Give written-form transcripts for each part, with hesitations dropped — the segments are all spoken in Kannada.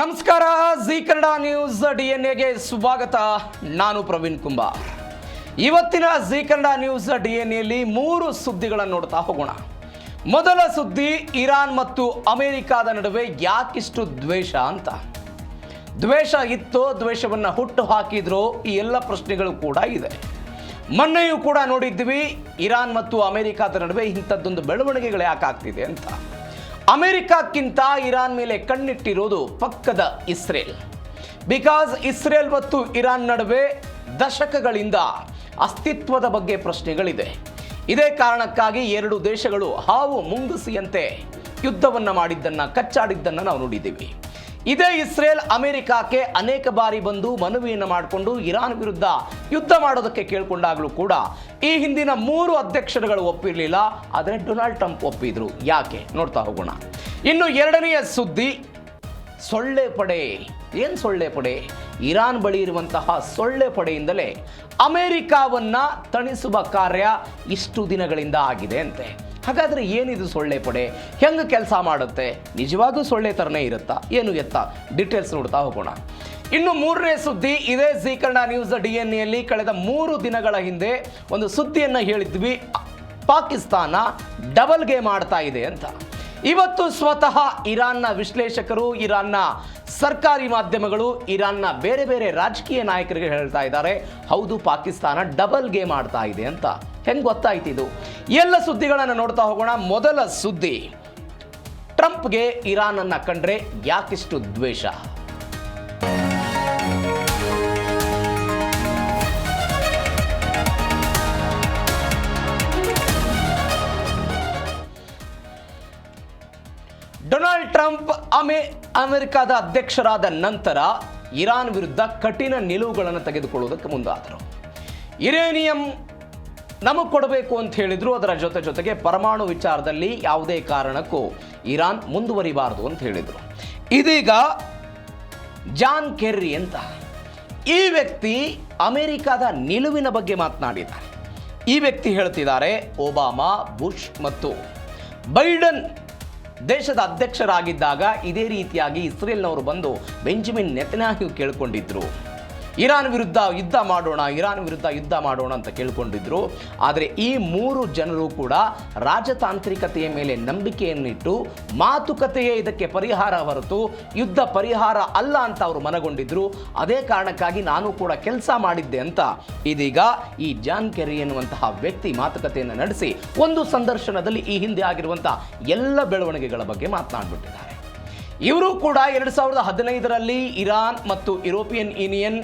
ನಮಸ್ಕಾರ. ಜಿ ಕನ್ನಡ ನ್ಯೂಸ್ ಡಿಎನ್ಎಗೆ ಸ್ವಾಗತ. ನಾನು ಪ್ರವೀಣ್ ಕುಂಬಾರ್. ಇವತ್ತಿನ ಜಿ ಕನ್ನಡ ನ್ಯೂಸ್ ಡಿಎನ್ಎಲ್ಲಿ 3 ಸುದ್ದಿಗಳನ್ನು ನೋಡ್ತಾ ಹೋಗೋಣ. ಮೊದಲ ಸುದ್ದಿ, ಇರಾನ್ ಮತ್ತು ಅಮೆರಿಕಾದ ನಡುವೆ ಯಾಕಿಷ್ಟು ದ್ವೇಷ ಅಂತ. ದ್ವೇಷ ಇತ್ತೋ, ದ್ವೇಷವನ್ನು ಹುಟ್ಟು ಹಾಕಿದ್ರೋ, ಈ ಎಲ್ಲ ಪ್ರಶ್ನೆಗಳು ಕೂಡ ಇದೆ. ಮೊನ್ನೆಯೂ ಕೂಡ ನೋಡಿದ್ವಿ, ಇರಾನ್ ಮತ್ತು ಅಮೆರಿಕಾದ ನಡುವೆ ಇಂಥದ್ದೊಂದು ಬೆಳವಣಿಗೆಗಳು ಯಾಕಾಗ್ತಿದೆ ಅಂತ. ಅಮೆರಿಕಕ್ಕಿಂತ ಇರಾನ್ ಮೇಲೆ ಕಣ್ಣಿಟ್ಟಿರೋದು ಪಕ್ಕದ ಇಸ್ರೇಲ್. ಬಿಕಾಸ್ ಇಸ್ರೇಲ್ ಮತ್ತು ಇರಾನ್ ನಡುವೆ ದಶಕಗಳಿಂದ ಅಸ್ತಿತ್ವದ ಬಗ್ಗೆ ಪ್ರಶ್ನೆಗಳಿದೆ. ಇದೇ ಕಾರಣಕ್ಕಾಗಿ ಎರಡು ದೇಶಗಳು ಹಾವು ಮುಂಗುಸಿಯಂತೆ ಯುದ್ಧವನ್ನು ಮಾಡಿದ್ದನ್ನು, ಕಚ್ಚಾಡಿದ್ದನ್ನು ನಾವು ನೋಡಿದ್ದೀವಿ. ಇದೇ ಇಸ್ರೇಲ್ ಅಮೆರಿಕಕ್ಕೆ ಅನೇಕ ಬಾರಿ ಬಂದು ಮನವಿಯನ್ನು ಮಾಡಿಕೊಂಡು ಇರಾನ್ ವಿರುದ್ಧ ಯುದ್ಧ ಮಾಡೋದಕ್ಕೆ ಕೇಳಿಕೊಂಡಾಗಲೂ ಕೂಡ ಈ ಹಿಂದಿನ 3 ಅಧ್ಯಕ್ಷರುಗಳು ಒಪ್ಪಿರಲಿಲ್ಲ. ಆದರೆ ಡೊನಾಲ್ಡ್ ಟ್ರಂಪ್ ಒಪ್ಪಿದ್ರು. ಯಾಕೆ ನೋಡ್ತಾ ಹೋಗೋಣ. ಇನ್ನು ಎರಡನೆಯ ಸುದ್ದಿ, ಸೊಳ್ಳೆ ಪಡೆ. ಏನು ಸೊಳ್ಳೆ ಪಡೆ? ಇರಾನ್ ಬಳಿ ಇರುವಂತಹ ಸೊಳ್ಳೆ ಪಡೆಯಿಂದಲೇ ಅಮೆರಿಕವನ್ನ ತಣಿಸುವ ಕಾರ್ಯ ಇಷ್ಟು ದಿನಗಳಿಂದ ಆಗಿದೆ ಅಂತೆ. ಹಾಗಾದರೆ ಏನಿದು ಸೊಳ್ಳೆ ಪಡೆ? ಹೆಂಗೆ ಕೆಲಸ ಮಾಡುತ್ತೆ? ನಿಜವಾಗೂ ಸೊಳ್ಳೆ ಥರನೇ ಇರುತ್ತಾ? ಏನು ಎತ್ತ? ಡೀಟೇಲ್ಸ್ ನೋಡ್ತಾ ಹೋಗೋಣ. ಇನ್ನು ಮೂರನೇ ಸುದ್ದಿ, ಇದೇ ಜಿ ಕನ್ನಡ ನ್ಯೂಸ್ ಡಿಎನ್ಎಯಲ್ಲಿ ಕಳೆದ 3 ದಿನಗಳ ಹಿಂದೆ ಒಂದು ಸುದ್ದಿಯನ್ನು ಹೇಳಿದ್ವಿ. ಪಾಕಿಸ್ತಾನ ಡಬಲ್ ಗೇಮ್ ಆಡ್ತಾ ಇದೆ ಅಂತ. ಇವತ್ತು ಸ್ವತಃ ಇರಾನ್ನ ವಿಶ್ಲೇಷಕರು, ಇರಾನ್ನ ಸರ್ಕಾರಿ ಮಾಧ್ಯಮಗಳು, ಇರಾನ್ನ ಬೇರೆ ಬೇರೆ ರಾಜಕೀಯ ನಾಯಕರಿಗೆ ಹೇಳ್ತಾ ಇದ್ದಾರೆ, ಹೌದು ಪಾಕಿಸ್ತಾನ ಡಬಲ್ ಗೇಮ್ ಆಡ್ತಾ ಇದೆ ಅಂತ. ಹೆಂಗೆ ಗೊತ್ತಾಯ್ತು ಇದು? ಎಲ್ಲ ಸುದ್ದಿಗಳನ್ನು ನೋಡ್ತಾ ಹೋಗೋಣ. ಮೊದಲ ಸುದ್ದಿ, ಟ್ರಂಪ್ಗೆ ಇರಾನ್ ಅನ್ನ ಕಂಡ್ರೆ ಯಾಕಿಷ್ಟು ದ್ವೇಷ? ಡೊನಾಲ್ಡ್ ಟ್ರಂಪ್ ಅಮೆರಿಕದ ಅಧ್ಯಕ್ಷರಾದ ನಂತರ ಇರಾನ್ ವಿರುದ್ಧ ಕಠಿಣ ನಿಲುವುಗಳನ್ನು ತೆಗೆದುಕೊಳ್ಳುವುದಕ್ಕೆ ಮುಂದಾದರು. ಯುರೇನಿಯಂ ನಮಗೆ ಕೊಡಬೇಕು ಅಂತ ಹೇಳಿದ್ರು. ಅದರ ಜೊತೆಗೆ ಪರಮಾಣು ವಿಚಾರದಲ್ಲಿ ಯಾವುದೇ ಕಾರಣಕ್ಕೂ ಇರಾನ್ ಮುಂದುವರಿಬಾರದು ಅಂತ ಹೇಳಿದರು. ಇದೀಗ ಜಾನ್ ಕೆರ್ರಿ ಅಂತ ಈ ವ್ಯಕ್ತಿ ಅಮೆರಿಕದ ನಿಲುವಿನ ಬಗ್ಗೆ ಮಾತನಾಡಿದ್ದಾರೆ. ಈ ವ್ಯಕ್ತಿ ಹೇಳ್ತಿದ್ದಾರೆ, ಒಬಾಮಾ, ಬುಷ್ ಮತ್ತು ಬೈಡನ್ ದೇಶದ ಅಧ್ಯಕ್ಷರಾಗಿದ್ದಾಗ ಇದೇ ರೀತಿಯಾಗಿ ಇಸ್ರೇಲ್ನವರು ಬಂದು ಬೆಂಜಮಿನ್ ನೆತನ್ಯಾಹು ಕೇಳ್ಕೊಂಡಿದ್ರು, ಇರಾನ್ ವಿರುದ್ಧ ಯುದ್ಧ ಮಾಡೋಣ, ಇರಾನ್ ವಿರುದ್ಧ ಯುದ್ಧ ಮಾಡೋಣ ಅಂತ ಕೇಳ್ಕೊಂಡಿದ್ರು. ಆದರೆ ಈ 3 ಜನರು ಕೂಡ ರಾಜತಾಂತ್ರಿಕತೆಯ ಮೇಲೆ ನಂಬಿಕೆಯನ್ನಿಟ್ಟು ಮಾತುಕತೆಯೇ ಇದಕ್ಕೆ ಪರಿಹಾರ ಹೊರತು ಯುದ್ಧ ಪರಿಹಾರ ಅಲ್ಲ ಅಂತ ಅವರು ಮನಗೊಂಡಿದ್ರು. ಅದೇ ಕಾರಣಕ್ಕಾಗಿ ನಾನು ಕೂಡ ಕೆಲಸ ಮಾಡಿದ್ದೆ ಅಂತ ಇದೀಗ ಈ ಜಾನ್ ಕೆರ್ರಿ ಎನ್ನುವಂತಹ ವ್ಯಕ್ತಿ ಮಾತುಕತೆಯನ್ನು ನಡೆಸಿ ಒಂದು ಸಂದರ್ಶನದಲ್ಲಿ ಈ ಹಿಂದೆ ಆಗಿರುವಂತಹ ಎಲ್ಲ ಬೆಳವಣಿಗೆಗಳ ಬಗ್ಗೆ ಮಾತನಾಡಿಬಿಟ್ಟಿದ್ದಾರೆ. ಇವರು ಕೂಡ 2015ರಲ್ಲಿ ಇರಾನ್ ಮತ್ತು ಯುರೋಪಿಯನ್ ಯೂನಿಯನ್,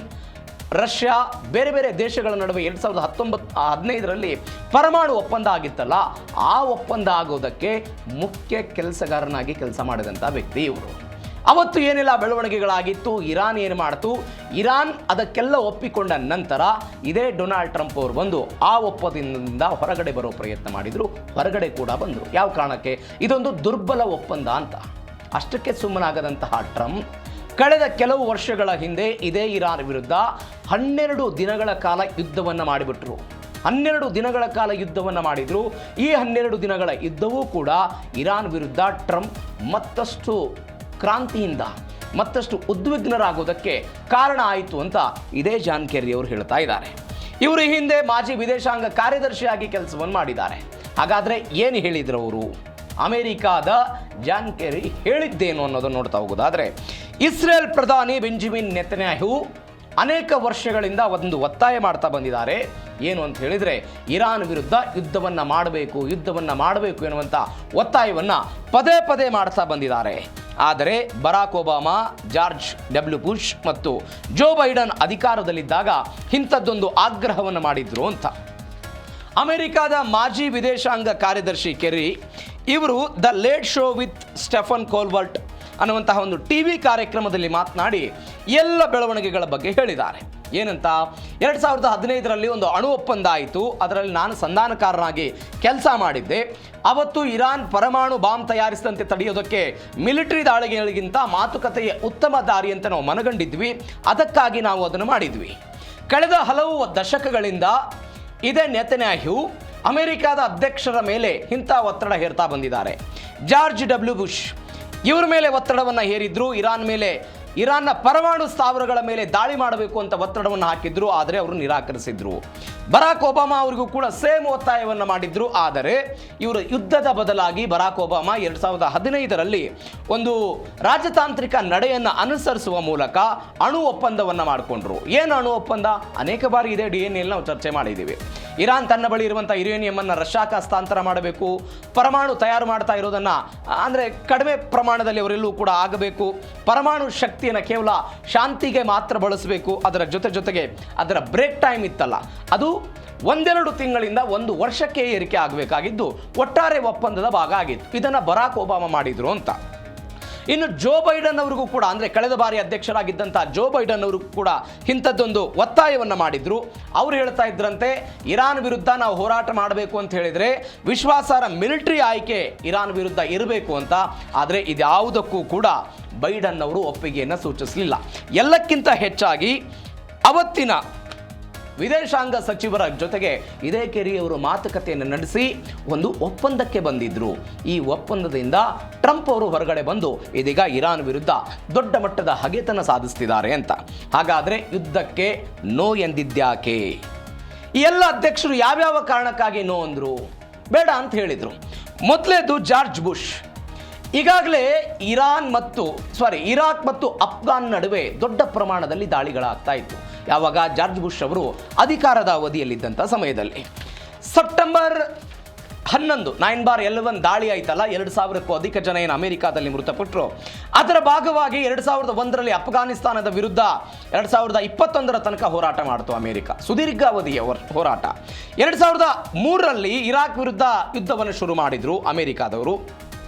ರಷ್ಯಾ, ಬೇರೆ ಬೇರೆ ದೇಶಗಳ ನಡುವೆ 2015ರಲ್ಲಿ ಪರಮಾಣು ಒಪ್ಪಂದ ಆಗಿತ್ತಲ್ಲ, ಆ ಒಪ್ಪಂದ ಆಗೋದಕ್ಕೆ ಮುಖ್ಯ ಕೆಲಸಗಾರನಾಗಿ ಕೆಲಸ ಮಾಡಿದಂಥ ವ್ಯಕ್ತಿ ಇವರು. ಅವತ್ತು ಏನೆಲ್ಲ ಬೆಳವಣಿಗೆಗಳಾಗಿತ್ತು, ಇರಾನ್ ಏನು ಮಾಡ್ತು, ಇರಾನ್ ಅದಕ್ಕೆಲ್ಲ ಒಪ್ಪಿಕೊಂಡ ನಂತರ ಇದೇ ಡೊನಾಲ್ಡ್ ಟ್ರಂಪ್ ಅವರು ಬಂದು ಆ ಒಪ್ಪಂದದಿಂದ ಹೊರಗಡೆ ಬರೋ ಪ್ರಯತ್ನ ಮಾಡಿದರು. ಹೊರಗಡೆ ಕೂಡ ಬಂದರು. ಯಾವ ಕಾರಣಕ್ಕೆ? ಇದೊಂದು ದುರ್ಬಲ ಒಪ್ಪಂದ ಅಂತ. ಅಷ್ಟಕ್ಕೆ ಸುಮ್ಮನಾಗದಂತಹ ಟ್ರಂಪ್ ಕಳೆದ ಕೆಲವು ವರ್ಷಗಳ ಹಿಂದೆ ಇದೇ ಇರಾನ್ ವಿರುದ್ಧ 12 ದಿನಗಳ ಕಾಲ ಯುದ್ಧವನ್ನು ಮಾಡಿಬಿಟ್ರು. 12 ದಿನಗಳ ಕಾಲ ಯುದ್ಧವನ್ನು ಮಾಡಿದ್ರು. ಈ 12 ದಿನಗಳ ಯುದ್ಧವೂ ಕೂಡ ಇರಾನ್ ವಿರುದ್ಧ ಟ್ರಂಪ್ ಮತ್ತಷ್ಟು ಕ್ರಾಂತಿಯಿಂದ ಮತ್ತಷ್ಟು ಉದ್ವಿಗ್ನರಾಗೋದಕ್ಕೆ ಕಾರಣ ಆಯಿತು ಅಂತ ಇದೇ ಜಾನ್ ಕೆರ್ರಿ ಅವರು ಹೇಳ್ತಾ ಇದ್ದಾರೆ. ಇವರು ಈ ಹಿಂದೆ ಮಾಜಿ ವಿದೇಶಾಂಗ ಕಾರ್ಯದರ್ಶಿಯಾಗಿ ಕೆಲಸವನ್ನು ಮಾಡಿದ್ದಾರೆ. ಹಾಗಾದರೆ ಏನು ಹೇಳಿದ್ರು ಅವರು? ಅಮೆರಿಕಾದ ಜಾನ್ ಕೆರ್ರಿ ಹೇಳಿದ್ದೇನು ಅನ್ನೋದನ್ನು ನೋಡ್ತಾ ಹೋಗೋದಾದರೆ, ಇಸ್ರೇಲ್ ಪ್ರಧಾನಿ ಬೆಂಜಮಿನ್ ನೆತನ್ಯಾಹು ಅನೇಕ ವರ್ಷಗಳಿಂದ ಒಂದು ಒತ್ತಾಯ ಮಾಡ್ತಾ ಬಂದಿದ್ದಾರೆ. ಏನು ಅಂತ ಹೇಳಿದರೆ, ಇರಾನ್ ವಿರುದ್ಧ ಯುದ್ಧವನ್ನು ಮಾಡಬೇಕು ಎನ್ನುವಂಥ ಒತ್ತಾಯವನ್ನು ಪದೇ ಪದೇ ಮಾಡ್ತಾ ಬಂದಿದ್ದಾರೆ. ಆದರೆ Barack Obama, George W Bush ಮತ್ತು ಜೋ ಬೈಡನ್ ಅಧಿಕಾರದಲ್ಲಿದ್ದಾಗ ಇಂಥದ್ದೊಂದು ಆಗ್ರಹವನ್ನು ಮಾಡಿದ್ರು ಅಂತ. ಅಮೆರಿಕಾದ ಮಾಜಿ ವಿದೇಶಾಂಗ ಕಾರ್ಯದರ್ಶಿ ಕೆರ್ರಿ ಇವರು the late show with Stephen Colbert ಅನ್ನುವಂತಹ ಒಂದು TV ಕಾರ್ಯಕ್ರಮದಲ್ಲಿ ಮಾತನಾಡಿ ಎಲ್ಲ ಬೆಳವಣಿಗೆಗಳ ಬಗ್ಗೆ ಹೇಳಿದ್ದಾರೆ. ಏನಂತ? 2015ರಲ್ಲಿ ಒಂದು ಅಣು ಒಪ್ಪಂದ ಆಯಿತು. ಅದರಲ್ಲಿ ನಾನು ಸಂಧಾನಕಾರನಾಗಿ ಕೆಲಸ ಮಾಡಿದ್ದೆ. ಅವತ್ತು ಇರಾನ್ ಪರಮಾಣು ಬಾಂಬ್ ತಯಾರಿಸಿದಂತೆ ತಡೆಯೋದಕ್ಕೆ ಮಿಲಿಟರಿ ದಾಳಿಗಳಿಗಿಂತ ಮಾತುಕತೆಯ ಉತ್ತಮ ದಾರಿ ಅಂತ ನಾವು ಮನಗಂಡಿದ್ವಿ. ಅದಕ್ಕಾಗಿ ನಾವು ಅದನ್ನು ಮಾಡಿದ್ವಿ. ಕಳೆದ ಹಲವು ದಶಕಗಳಿಂದ ಇದೇ ನೆತನ್ಯಾಹು ಅಮೆರಿಕದ ಅಧ್ಯಕ್ಷರ ಮೇಲೆ ಇಂಥ ಒತ್ತಡ ಹೇರ್ತಾ ಬಂದಿದ್ದಾರೆ. ಜಾರ್ಜ್ ಡಬ್ಲ್ಯೂ ಬುಷ್ ಇವರ ಮೇಲೆ ಒತ್ತಡವನ್ನು ಹೇರಿದ್ರು. ಇರಾನ್ ಮೇಲೆ ಇರಾನ್ನ ಪರಮಾಣು ಸ್ಥಾವರಗಳ ಮೇಲೆ ದಾಳಿ ಮಾಡಬೇಕು ಅಂತ ಒತ್ತಡವನ್ನು ಹಾಕಿದ್ರು, ಆದರೆ ಅವರು ನಿರಾಕರಿಸಿದ್ರು. ಬರಾಕ್ ಒಬಾಮಾ ಅವರಿಗೂ ಕೂಡ ಸೇಮ್ ಒತ್ತಾಯವನ್ನು ಮಾಡಿದ್ರು. ಆದರೆ ಇವರು ಯುದ್ಧದ ಬದಲಾಗಿ ಬರಾಕ್ ಒಬಾಮಾ 2015ರಲ್ಲಿ ಒಂದು ರಾಜತಾಂತ್ರಿಕ ನಡೆಯನ್ನು ಅನುಸರಿಸುವ ಮೂಲಕ ಅಣು ಒಪ್ಪಂದವನ್ನು ಮಾಡಿಕೊಂಡ್ರು. ಏನು ಅಣು ಒಪ್ಪಂದ? ಅನೇಕ ಬಾರಿ ಇದೆ, DNA ನಾವು ಚರ್ಚೆ ಮಾಡಿದ್ದೀವಿ. ಇರಾನ್ ತನ್ನ ಬಳಿ ಇರುವಂಥ ಯುರೇನಿಯಂ ಅನ್ನು ರಷ್ಯಾಕ್ಕೆ ಹಸ್ತಾಂತರ ಮಾಡಬೇಕು, ಪರಮಾಣು ತಯಾರು ಮಾಡ್ತಾ ಇರೋದನ್ನು ಅಂದರೆ ಕಡಿಮೆ ಪ್ರಮಾಣದಲ್ಲಿ ಅವರೆಲ್ಲೂ ಕೂಡ ಆಗಬೇಕು, ಪರಮಾಣು ಶಕ್ತಿಯನ್ನು ಕೇವಲ ಶಾಂತಿಗೆ ಮಾತ್ರ ಬಳಸಬೇಕು. ಅದರ ಜೊತೆಗೆ ಅದರ ಬ್ರೇಕ್ ಟೈಮ್ ಇತ್ತಲ್ಲ, ಅದು 1-2 ತಿಂಗಳಿಂದ 1 ವರ್ಷಕ್ಕೆ ಏರಿಕೆ ಆಗಬೇಕಾಗಿದ್ದು ಒಟ್ಟಾರೆ ಒಪ್ಪಂದದ ಭಾಗ ಆಗಿತ್ತು. ಇದನ್ನು ಬರಾಕ್ ಒಬಾಮಾ ಮಾಡಿದ್ರು ಅಂತ. ಇನ್ನು ಜೋ ಬೈಡನ್ ಅವರಿಗೂ ಕೂಡ, ಅಂದರೆ ಕಳೆದ ಬಾರಿ ಅಧ್ಯಕ್ಷರಾಗಿದ್ದಂಥ ಜೋ ಬೈಡನ್ ಅವರು ಕೂಡ ಇಂಥದ್ದೊಂದು ಒತ್ತಾಯವನ್ನು ಮಾಡಿದ್ರು. ಅವ್ರು ಹೇಳ್ತಾ ಇದ್ರಂತೆ, ಇರಾನ್ ವಿರುದ್ಧ ನಾವು ಹೋರಾಟ ಮಾಡಬೇಕು ಅಂತ ಹೇಳಿದರೆ ವಿಶ್ವಾಸಾರ್ಹ ಮಿಲಿಟರಿ ಆಯ್ಕೆ ಇರಾನ್ ವಿರುದ್ಧ ಇರಬೇಕು ಅಂತ. ಆದರೆ ಇದ್ಯಾವುದಕ್ಕೂ ಕೂಡ ಬೈಡನ್ ಅವರು ಒಪ್ಪಿಗೆಯನ್ನು ಸೂಚಿಸಲಿಲ್ಲ. ಎಲ್ಲಕ್ಕಿಂತ ಹೆಚ್ಚಾಗಿ ಅವತ್ತಿನ ವಿದೇಶಾಂಗ ಸಚಿವರ ಜೊತೆಗೆ ಇದೇ ಕೆರಿಯವರು ಮಾತುಕತೆಯನ್ನು ನಡೆಸಿ ಒಂದು ಒಪ್ಪಂದಕ್ಕೆ ಬಂದಿದ್ರು. ಈ ಒಪ್ಪಂದದಿಂದ ಟ್ರಂಪ್ ಅವರು ಹೊರಗಡೆ ಬಂದು ಇದೀಗ ಇರಾನ್ ವಿರುದ್ಧ ದೊಡ್ಡ ಮಟ್ಟದ ಹಗೆತನ ಸಾಧಿಸ್ತಿದ್ದಾರೆ ಅಂತ. ಹಾಗಾದರೆ ಯುದ್ಧಕ್ಕೆ ನೋ ಎಂದಿದ್ಯಾಕೆ? ಈ ಎಲ್ಲ ಅಧ್ಯಕ್ಷರು ಯಾವ್ಯಾವ ಕಾರಣಕ್ಕಾಗಿ ನೋ ಅಂದರು? ಬೇಡ ಅಂತ ಹೇಳಿದರು. ಮೊದಲೇದು ಜಾರ್ಜ್ ಬುಷ್. ಈಗಾಗಲೇ ಇರಾಕ್ ಮತ್ತು ಅಫ್ಘಾನ್ ನಡುವೆ ದೊಡ್ಡ ಪ್ರಮಾಣದಲ್ಲಿ ದಾಳಿಗಳಾಗ್ತಾ ಇತ್ತು. ಯಾವಾಗ? ಜಾರ್ಜ್ ಬುಷ್ ಅವರು ಅಧಿಕಾರದ ಅವಧಿಯಲ್ಲಿದ್ದಂಥ ಸಮಯದಲ್ಲಿ. ಸೆಪ್ಟೆಂಬರ್ 11 9/11 ದಾಳಿ ಆಯ್ತಲ್ಲ, 2000ಕ್ಕೂ ಅಧಿಕ ಜನ ಏನು ಅಮೆರಿಕಾದಲ್ಲಿ ಮೃತಪಟ್ಟರು. ಅದರ ಭಾಗವಾಗಿ 2001ರಲ್ಲಿ ಅಫ್ಘಾನಿಸ್ತಾನದ ವಿರುದ್ಧ 2021ರ ತನಕ ಹೋರಾಟ ಮಾಡಿತು ಅಮೆರಿಕ, ಸುದೀರ್ಘ ಅವಧಿಯ ಹೋರಾಟ. 2003ರಲ್ಲಿ ಇರಾಕ್ ವಿರುದ್ಧ ಯುದ್ಧವನ್ನು ಶುರು ಮಾಡಿದ್ರು ಅಮೆರಿಕಾದವರು.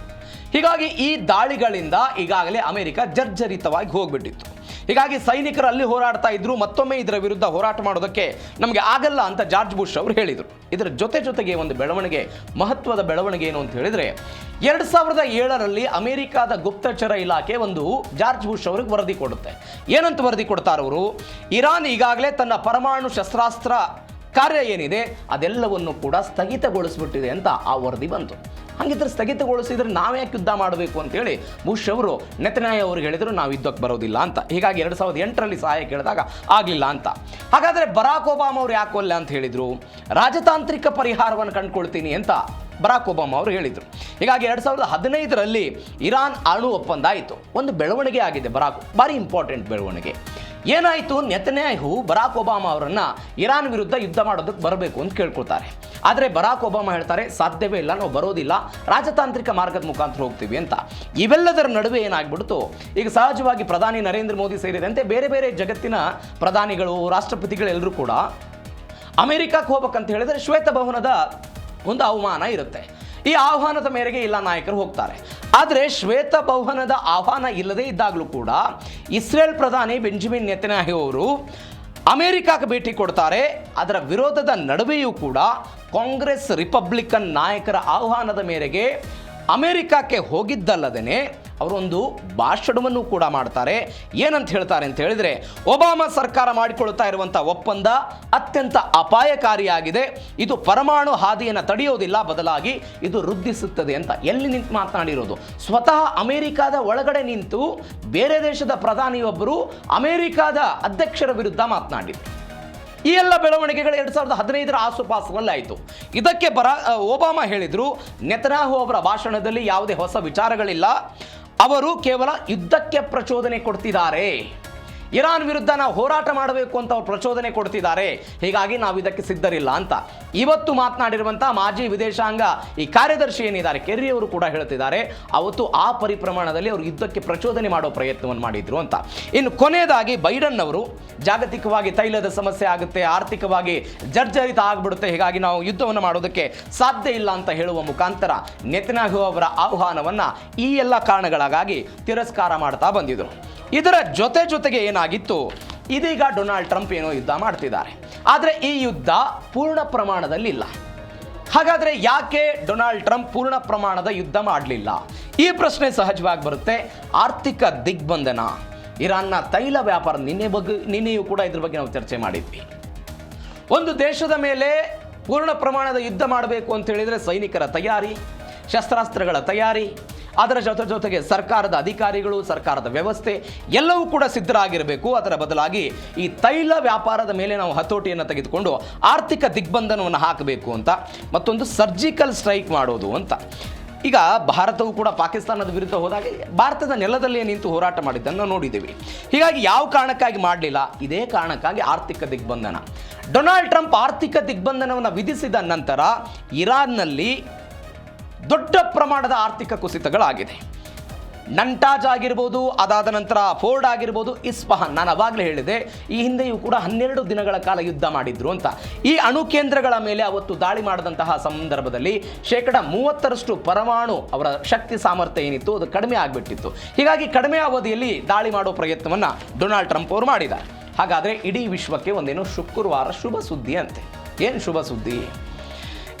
ಹೀಗಾಗಿ ಈ ದಾಳಿಗಳಿಂದ ಈಗಾಗಲೇ ಅಮೆರಿಕ ಜರ್ಜರಿತವಾಗಿ ಹೋಗ್ಬಿಟ್ಟಿತ್ತು. ಹೀಗಾಗಿ ಸೈನಿಕರು ಅಲ್ಲಿ ಹೋರಾಡ್ತಾ ಇದ್ರು. ಮತ್ತೊಮ್ಮೆ ಇದರ ವಿರುದ್ಧ ಹೋರಾಟ ಮಾಡೋದಕ್ಕೆ ನಮಗೆ ಆಗಲ್ಲ ಅಂತ ಜಾರ್ಜ್ ಬುಷ್ ಅವರು ಹೇಳಿದರು. ಇದರ ಜೊತೆಗೆ ಒಂದು ಬೆಳವಣಿಗೆ, ಮಹತ್ವದ ಬೆಳವಣಿಗೆ ಏನು ಅಂತ ಹೇಳಿದರೆ, 2007ರಲ್ಲಿ ಅಮೆರಿಕಾದ ಗುಪ್ತಚರ ಇಲಾಖೆ ಒಂದು ಜಾರ್ಜ್ ಬುಷ್ ಅವರಿಗೆ ವರದಿ ಕೊಡುತ್ತೆ. ಏನಂತ ವರದಿ ಕೊಡ್ತಾರವರು? ಇರಾನ್ ಈಗಾಗಲೇ ತನ್ನ ಪರಮಾಣು ಶಸ್ತ್ರಾಸ್ತ್ರ ಕಾರ್ಯ ಏನಿದೆ ಅದೆಲ್ಲವನ್ನು ಕೂಡ ಸ್ಥಗಿತಗೊಳಿಸ್ಬಿಟ್ಟಿದೆ ಅಂತ ಆ ವರದಿ ಬಂತು. ಹಾಗಿದ್ರೆ ಸ್ಥಗಿತಗೊಳಿಸಿದ್ರೆ ನಾವ್ಯಾಕೆ ಯುದ್ಧ ಮಾಡಬೇಕು ಅಂತೇಳಿ ಬುಷ್ ಅವರು ನೆತನ್ಯಾಹು ಅವ್ರಿಗೆ ಹೇಳಿದ್ರು, ನಾವು ಯುದ್ಧಕ್ಕೆ ಬರೋದಿಲ್ಲ ಅಂತ. ಹೀಗಾಗಿ 2008ರಲ್ಲಿ ಸಹಾಯ ಕೇಳಿದಾಗ ಆಗಲಿಲ್ಲ ಅಂತ. ಹಾಗಾದರೆ ಬರಾಕ್ ಒಬಾಮಾ ಅವರು ಯಾಕೆ ಒಲ್ಲೆ ಅಂತ ಹೇಳಿದರು? ರಾಜತಾಂತ್ರಿಕ ಪರಿಹಾರವನ್ನು ಕಂಡುಕೊಳ್ತೀನಿ ಅಂತ ಬರಾಕ್ ಒಬಾಮಾ ಅವರು ಹೇಳಿದರು. ಹೀಗಾಗಿ 2015ರಲ್ಲಿ ಇರಾನ್ ಅಣು ಒಪ್ಪಂದ ಆಯಿತು. ಒಂದು ಬೆಳವಣಿಗೆ ಆಗಿದೆ ಭಾರಿ ಇಂಪಾರ್ಟೆಂಟ್ ಬೆಳವಣಿಗೆ. ಏನಾಯಿತು? ನೆತನ್ಯಾಹು ಬರಾಕ್ ಒಬಾಮಾ ಅವರನ್ನು ಇರಾನ್ ವಿರುದ್ಧ ಯುದ್ಧ ಮಾಡೋದಕ್ಕೆ ಬರಬೇಕು ಅಂತ ಕೇಳ್ಕೊಳ್ತಾರೆ. ಆದರೆ ಬರಾಕ್ ಒಬಾಮಾ ಹೇಳ್ತಾರೆ, ಸಾಧ್ಯವೇ ಇಲ್ಲ, ನಾವು ಬರೋದಿಲ್ಲ, ರಾಜತಾಂತ್ರಿಕ ಮಾರ್ಗದ ಮುಖಾಂತರ ಹೋಗ್ತೀವಿ ಅಂತ. ಇವೆಲ್ಲದರ ನಡುವೆ ಏನಾಗ್ಬಿಡ್ತು, ಈಗ ಸಹಜವಾಗಿ ಪ್ರಧಾನಿ ನರೇಂದ್ರ ಮೋದಿ ಸೇರಿದಂತೆ ಬೇರೆ ಬೇರೆ ಜಗತ್ತಿನ ಪ್ರಧಾನಿಗಳು, ರಾಷ್ಟ್ರಪತಿಗಳೆಲ್ಲರೂ ಕೂಡ ಅಮೆರಿಕಕ್ಕೆ ಹೋಗ್ಬೇಕಂತ ಹೇಳಿದರೆ ಶ್ವೇತಭವನದ ಒಂದು ಆಹ್ವಾನ ಇರುತ್ತೆ. ಈ ಆಹ್ವಾನದ ಮೇರೆಗೆ ಎಲ್ಲ ನಾಯಕರು ಹೋಗ್ತಾರೆ. ಆದರೆ ಶ್ವೇತಭವನದ ಆಹ್ವಾನ ಇಲ್ಲದೇ ಇದ್ದಾಗಲೂ ಕೂಡ ಇಸ್ರೇಲ್ ಪ್ರಧಾನಿ ಬೆಂಜಮಿನ್ ನೆತನ್ಯಾಹು ಅವರು ಅಮೆರಿಕಕ್ಕೆ ಭೇಟಿ ಕೊಡ್ತಾರೆ. ಅದರ ವಿರೋಧದ ನಡುವೆಯೂ ಕೂಡ ಕಾಂಗ್ರೆಸ್ ರಿಪಬ್ಲಿಕನ್ ನಾಯಕರ ಆಹ್ವಾನದ ಮೇರೆಗೆ ಅಮೆರಿಕಕ್ಕೆ ಹೋಗಿದ್ದಲ್ಲದೇ ಅವರೊಂದು ಭಾಷಣವನ್ನು ಕೂಡ ಮಾಡ್ತಾರೆ. ಏನಂತ ಹೇಳ್ತಾರೆ ಅಂತ ಹೇಳಿದರೆ, ಒಬಾಮಾ ಸರ್ಕಾರ ಮಾಡಿಕೊಳ್ತಾ ಇರುವಂಥ ಒಪ್ಪಂದ ಅತ್ಯಂತ ಅಪಾಯಕಾರಿಯಾಗಿದೆ, ಇದು ಪರಮಾಣು ಹಾದಿಯನ್ನು ತಡೆಯೋದಿಲ್ಲ, ಬದಲಾಗಿ ಇದು ವೃದ್ಧಿಸುತ್ತದೆ ಅಂತ. ಎಲ್ಲಿ ನಿಂತು ಮಾತನಾಡಿರೋದು? ಸ್ವತಃ ಅಮೆರಿಕಾದ ಒಳಗಡೆ ನಿಂತು ಬೇರೆ ದೇಶದ ಪ್ರಧಾನಿಯೊಬ್ಬರು ಅಮೆರಿಕಾದ ಅಧ್ಯಕ್ಷರ ವಿರುದ್ಧ ಮಾತನಾಡಿದರು. ಈ ಎಲ್ಲ ಬೆಳವಣಿಗೆಗಳು 2015ರ ಆಸುಪಾಸುವಲ್ಲಿ ಆಯಿತು. ಇದಕ್ಕೆ ಒಬಾಮಾ ಹೇಳಿದರು, ನೆತನ್ಯಾಹು ಅವರ ಭಾಷಣದಲ್ಲಿ ಯಾವುದೇ ಹೊಸ ವಿಚಾರಗಳಿಲ್ಲ, ಅವರು ಕೇವಲ ಯುದ್ಧಕ್ಕೆ ಪ್ರಚೋದನೆ ಕೊಡ್ತಿದ್ದಾರೆ, ಇರಾನ್ ವಿರುದ್ಧ ನಾವು ಹೋರಾಟ ಮಾಡಬೇಕು ಅಂತ ಅವ್ರು ಪ್ರಚೋದನೆ ಕೊಡ್ತಿದ್ದಾರೆ, ಹೀಗಾಗಿ ನಾವು ಇದಕ್ಕೆ ಸಿದ್ಧರಿಲ್ಲ ಅಂತ. ಇವತ್ತು ಮಾತನಾಡಿರುವಂಥ ಮಾಜಿ ವಿದೇಶಾಂಗ ಈ ಕಾರ್ಯದರ್ಶಿ ಏನಿದ್ದಾರೆ ಕೆರ್ರಿ ಅವರು ಕೂಡ ಹೇಳ್ತಿದ್ದಾರೆ, ಅವತ್ತು ಆ ಪರಿಪ್ರಮಾಣದಲ್ಲಿ ಅವರು ಯುದ್ಧಕ್ಕೆ ಪ್ರಚೋದನೆ ಮಾಡೋ ಪ್ರಯತ್ನವನ್ನು ಮಾಡಿದ್ರು ಅಂತ. ಇನ್ನು ಕೊನೆಯದಾಗಿ ಬೈಡನ್ ಅವರು ಜಾಗತಿಕವಾಗಿ ತೈಲದ ಸಮಸ್ಯೆ ಆಗುತ್ತೆ, ಆರ್ಥಿಕವಾಗಿ ಜರ್ಜರಿತ ಆಗಿಬಿಡುತ್ತೆ, ಹೀಗಾಗಿ ನಾವು ಯುದ್ಧವನ್ನು ಮಾಡೋದಕ್ಕೆ ಸಾಧ್ಯ ಇಲ್ಲ ಅಂತ ಹೇಳುವ ಮುಖಾಂತರ ನೆತನ್ಯಾಹು ಅವರ ಆಹ್ವಾನವನ್ನು ಈ ಎಲ್ಲ ಕಾರಣಗಳಿಗಾಗಿ ತಿರಸ್ಕಾರ ಮಾಡ್ತಾ ಬಂದಿದ್ರು. ಇದರ ಜೊತೆಗೆ ಏನಾಗಿತ್ತು, ಇದೀಗ ಡೊನಾಲ್ಡ್ ಟ್ರಂಪ್ ಏನೋ ಯುದ್ಧ ಮಾಡ್ತಿದ್ದಾರೆ, ಆದರೆ ಈ ಯುದ್ಧ ಪೂರ್ಣ ಪ್ರಮಾಣದಲ್ಲಿ ಇಲ್ಲ. ಹಾಗಾದರೆ ಯಾಕೆ ಡೊನಾಲ್ಡ್ ಟ್ರಂಪ್ ಪೂರ್ಣ ಪ್ರಮಾಣದ ಯುದ್ಧ ಮಾಡಲಿಲ್ಲ? ಈ ಪ್ರಶ್ನೆ ಸಹಜವಾಗಿ ಬರುತ್ತೆ. ಆರ್ಥಿಕ ದಿಗ್ಬಂಧನ, ಇರಾನ್ನ ತೈಲ ವ್ಯಾಪಾರ, ನಿನ್ನೆಯೂ ಕೂಡ ಇದ್ರ ಬಗ್ಗೆ ನಾವು ಚರ್ಚೆ ಮಾಡಿದ್ವಿ. ಒಂದು ದೇಶದ ಮೇಲೆ ಪೂರ್ಣ ಪ್ರಮಾಣದ ಯುದ್ಧ ಮಾಡಬೇಕು ಅಂತ ಹೇಳಿದರೆ ಸೈನಿಕರ ತಯಾರಿ, ಶಸ್ತ್ರಾಸ್ತ್ರಗಳ ತಯಾರಿ, ಅದರ ಜೊತೆಗೆ ಸರ್ಕಾರದ ಅಧಿಕಾರಿಗಳು, ಸರ್ಕಾರದ ವ್ಯವಸ್ಥೆ ಎಲ್ಲವೂ ಕೂಡ ಸಿದ್ಧರಾಗಿರಬೇಕು. ಅದರ ಬದಲಾಗಿ ಈ ತೈಲ ವ್ಯಾಪಾರದ ಮೇಲೆ ನಾವು ಹತೋಟಿಯನ್ನು ತೆಗೆದುಕೊಂಡು ಆರ್ಥಿಕ ದಿಗ್ಬಂಧನವನ್ನು ಹಾಕಬೇಕು ಅಂತ, ಮತ್ತೊಂದು ಸರ್ಜಿಕಲ್ ಸ್ಟ್ರೈಕ್ ಮಾಡೋದು ಅಂತ. ಈಗ ಭಾರತವು ಕೂಡ ಪಾಕಿಸ್ತಾನದ ವಿರುದ್ಧ ಹೋದಾಗ ಭಾರತದ ನೆಲದಲ್ಲೇ ನಿಂತು ಹೋರಾಟ ಮಾಡಿದ್ದನ್ನು ನೋಡಿದ್ದೀವಿ. ಹೀಗಾಗಿ ಯಾವ ಕಾರಣಕ್ಕಾಗಿ ಮಾಡಲಿಲ್ಲ? ಇದೇ ಕಾರಣಕ್ಕಾಗಿ ಆರ್ಥಿಕ ದಿಗ್ಬಂಧನ. ಡೊನಾಲ್ಡ್ ಟ್ರಂಪ್ ಆರ್ಥಿಕ ದಿಗ್ಬಂಧನವನ್ನು ವಿಧಿಸಿದ ನಂತರ ಇರಾನ್ನಲ್ಲಿ ದೊಡ್ಡ ಪ್ರಮಾಣದ ಆರ್ಥಿಕ ಕುಸಿತಗಳಾಗಿದೆ. ನಂಟಾಜ್ ಆಗಿರ್ಬೋದು, ಅದಾದ ನಂತರ ಫೋರ್ಡ್ ಆಗಿರ್ಬೋದು, ಇಸ್ಫಹಾನ್, ನಾನು ಅವಾಗಲೇ ಹೇಳಿದೆ ಈ ಹಿಂದೆಯೂ ಕೂಡ 12 ದಿನಗಳ ಕಾಲ ಯುದ್ಧ ಮಾಡಿದ್ರು ಅಂತ. ಈ ಅಣು ಕೇಂದ್ರಗಳ ಮೇಲೆ ಅವತ್ತು ದಾಳಿ ಮಾಡಿದಂತಹ ಸಂದರ್ಭದಲ್ಲಿ 30% ಪರಮಾಣು ಅವರ ಶಕ್ತಿ ಸಾಮರ್ಥ್ಯ ಏನಿತ್ತು ಅದು ಕಡಿಮೆ ಆಗಿಬಿಟ್ಟಿತ್ತು. ಹೀಗಾಗಿ ಕಡಿಮೆ ಅವಧಿಯಲ್ಲಿ ದಾಳಿ ಮಾಡೋ ಪ್ರಯತ್ನವನ್ನು ಡೊನಾಲ್ಡ್ ಟ್ರಂಪ್ ಅವರು ಮಾಡಿದ್ದಾರೆ. ಹಾಗಾದರೆ ಇಡೀ ವಿಶ್ವಕ್ಕೆ ಒಂದೇನೋ ಶುಕ್ರವಾರ ಶುಭ ಸುದ್ದಿ ಅಂತೆ. ಏನು ಶುಭ ಸುದ್ದಿ?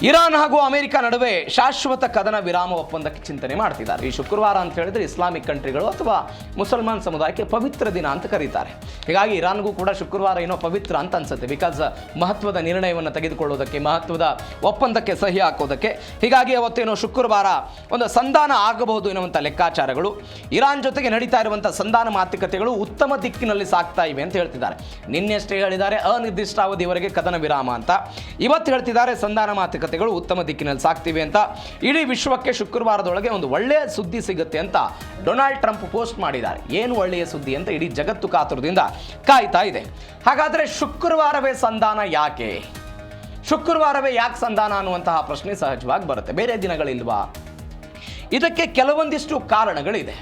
ಇರಾನ್ ಹಾಗೂ ಅಮೆರಿಕ ನಡುವೆ ಶಾಶ್ವತ ಕದನ ವಿರಾಮ ಒಪ್ಪಂದಕ್ಕೆ ಚಿಂತನೆ ಮಾಡ್ತಿದ್ದಾರೆ. ಈ ಶುಕ್ರವಾರ ಅಂತ ಹೇಳಿದ್ರೆ ಇಸ್ಲಾಮಿಕ್ ಕಂಟ್ರಿಗಳು ಅಥವಾ ಮುಸಲ್ಮಾನ್ ಸಮುದಾಯಕ್ಕೆ ಪವಿತ್ರ ದಿನ ಅಂತ ಕರೀತಾರೆ. ಹೀಗಾಗಿ ಇರಾನ್ಗೂ ಕೂಡ ಶುಕ್ರವಾರ ಏನೋ ಪವಿತ್ರ ಅಂತ ಅನ್ಸುತ್ತೆ. ಬಿಕಾಸ್ ಮಹತ್ವದ ನಿರ್ಣಯವನ್ನು ತೆಗೆದುಕೊಳ್ಳೋದಕ್ಕೆ, ಮಹತ್ವದ ಒಪ್ಪಂದಕ್ಕೆ ಸಹಿ ಹಾಕೋದಕ್ಕೆ. ಹೀಗಾಗಿ ಅವತ್ತೇನೋ ಶುಕ್ರವಾರ ಒಂದು ಸಂಧಾನ ಆಗಬಹುದು ಎನ್ನುವಂಥ ಲೆಕ್ಕಾಚಾರಗಳು. ಇರಾನ್ ಜೊತೆಗೆ ನಡೀತಾ ಇರುವಂಥ ಸಂಧಾನ ಮಾತುಕತೆಗಳು ಉತ್ತಮ ದಿಕ್ಕಿನಲ್ಲಿ ಸಾಗ್ತಾ ಇವೆ ಅಂತ ಹೇಳ್ತಿದ್ದಾರೆ. ನಿನ್ನೆಷ್ಟೇ ಹೇಳಿದ್ದಾರೆ ಅನಿರ್ದಿಷ್ಟಾವಧಿವರೆಗೆ ಕದನ ವಿರಾಮ ಅಂತ. ಇವತ್ತು ಹೇಳ್ತಿದ್ದಾರೆ ಸಂಧಾನ ಮಾತುಕತೆ ಉತ್ತಮ ದಿಕ್ಕಿನಲ್ಲಿ ಸಾಗ್ತಿವೆ ಅಂತ. ಇಡೀ ವಿಶ್ವಕ್ಕೆ ಶುಕ್ರವಾರದೊಳಗೆ ಒಂದು ಒಳ್ಳೆಯ ಸುದ್ದಿ ಸಿಗುತ್ತೆ ಅಂತ ಡೊನಾಲ್ಡ್ ಟ್ರಂಪ್ ಪೋಸ್ಟ್ ಮಾಡಿದ್ದಾರೆ. ಏನು ಒಳ್ಳೆಯ ಸುದ್ದಿ ಅಂತ ಇಡೀ ಜಗತ್ತು ಕಾತುರದಿಂದ ಕಾಯ್ತಾ ಇದೆ. ಹಾಗಾದರೆ ಶುಕ್ರವಾರವೇ ಸಂಧಾನ ಯಾಕೆ? ಶುಕ್ರವಾರವೇ ಯಾಕೆ ಸಂಧಾನ ಅನ್ನುವಂತಹ ಪ್ರಶ್ನೆ ಸಹಜವಾಗಿ ಬರುತ್ತೆ. ಬೇರೆ ದಿನಗಳಿಲ್ವಾ? ಇದಕ್ಕೆ ಕೆಲವೊಂದಿಷ್ಟು ಕಾರಣಗಳಿದೆ.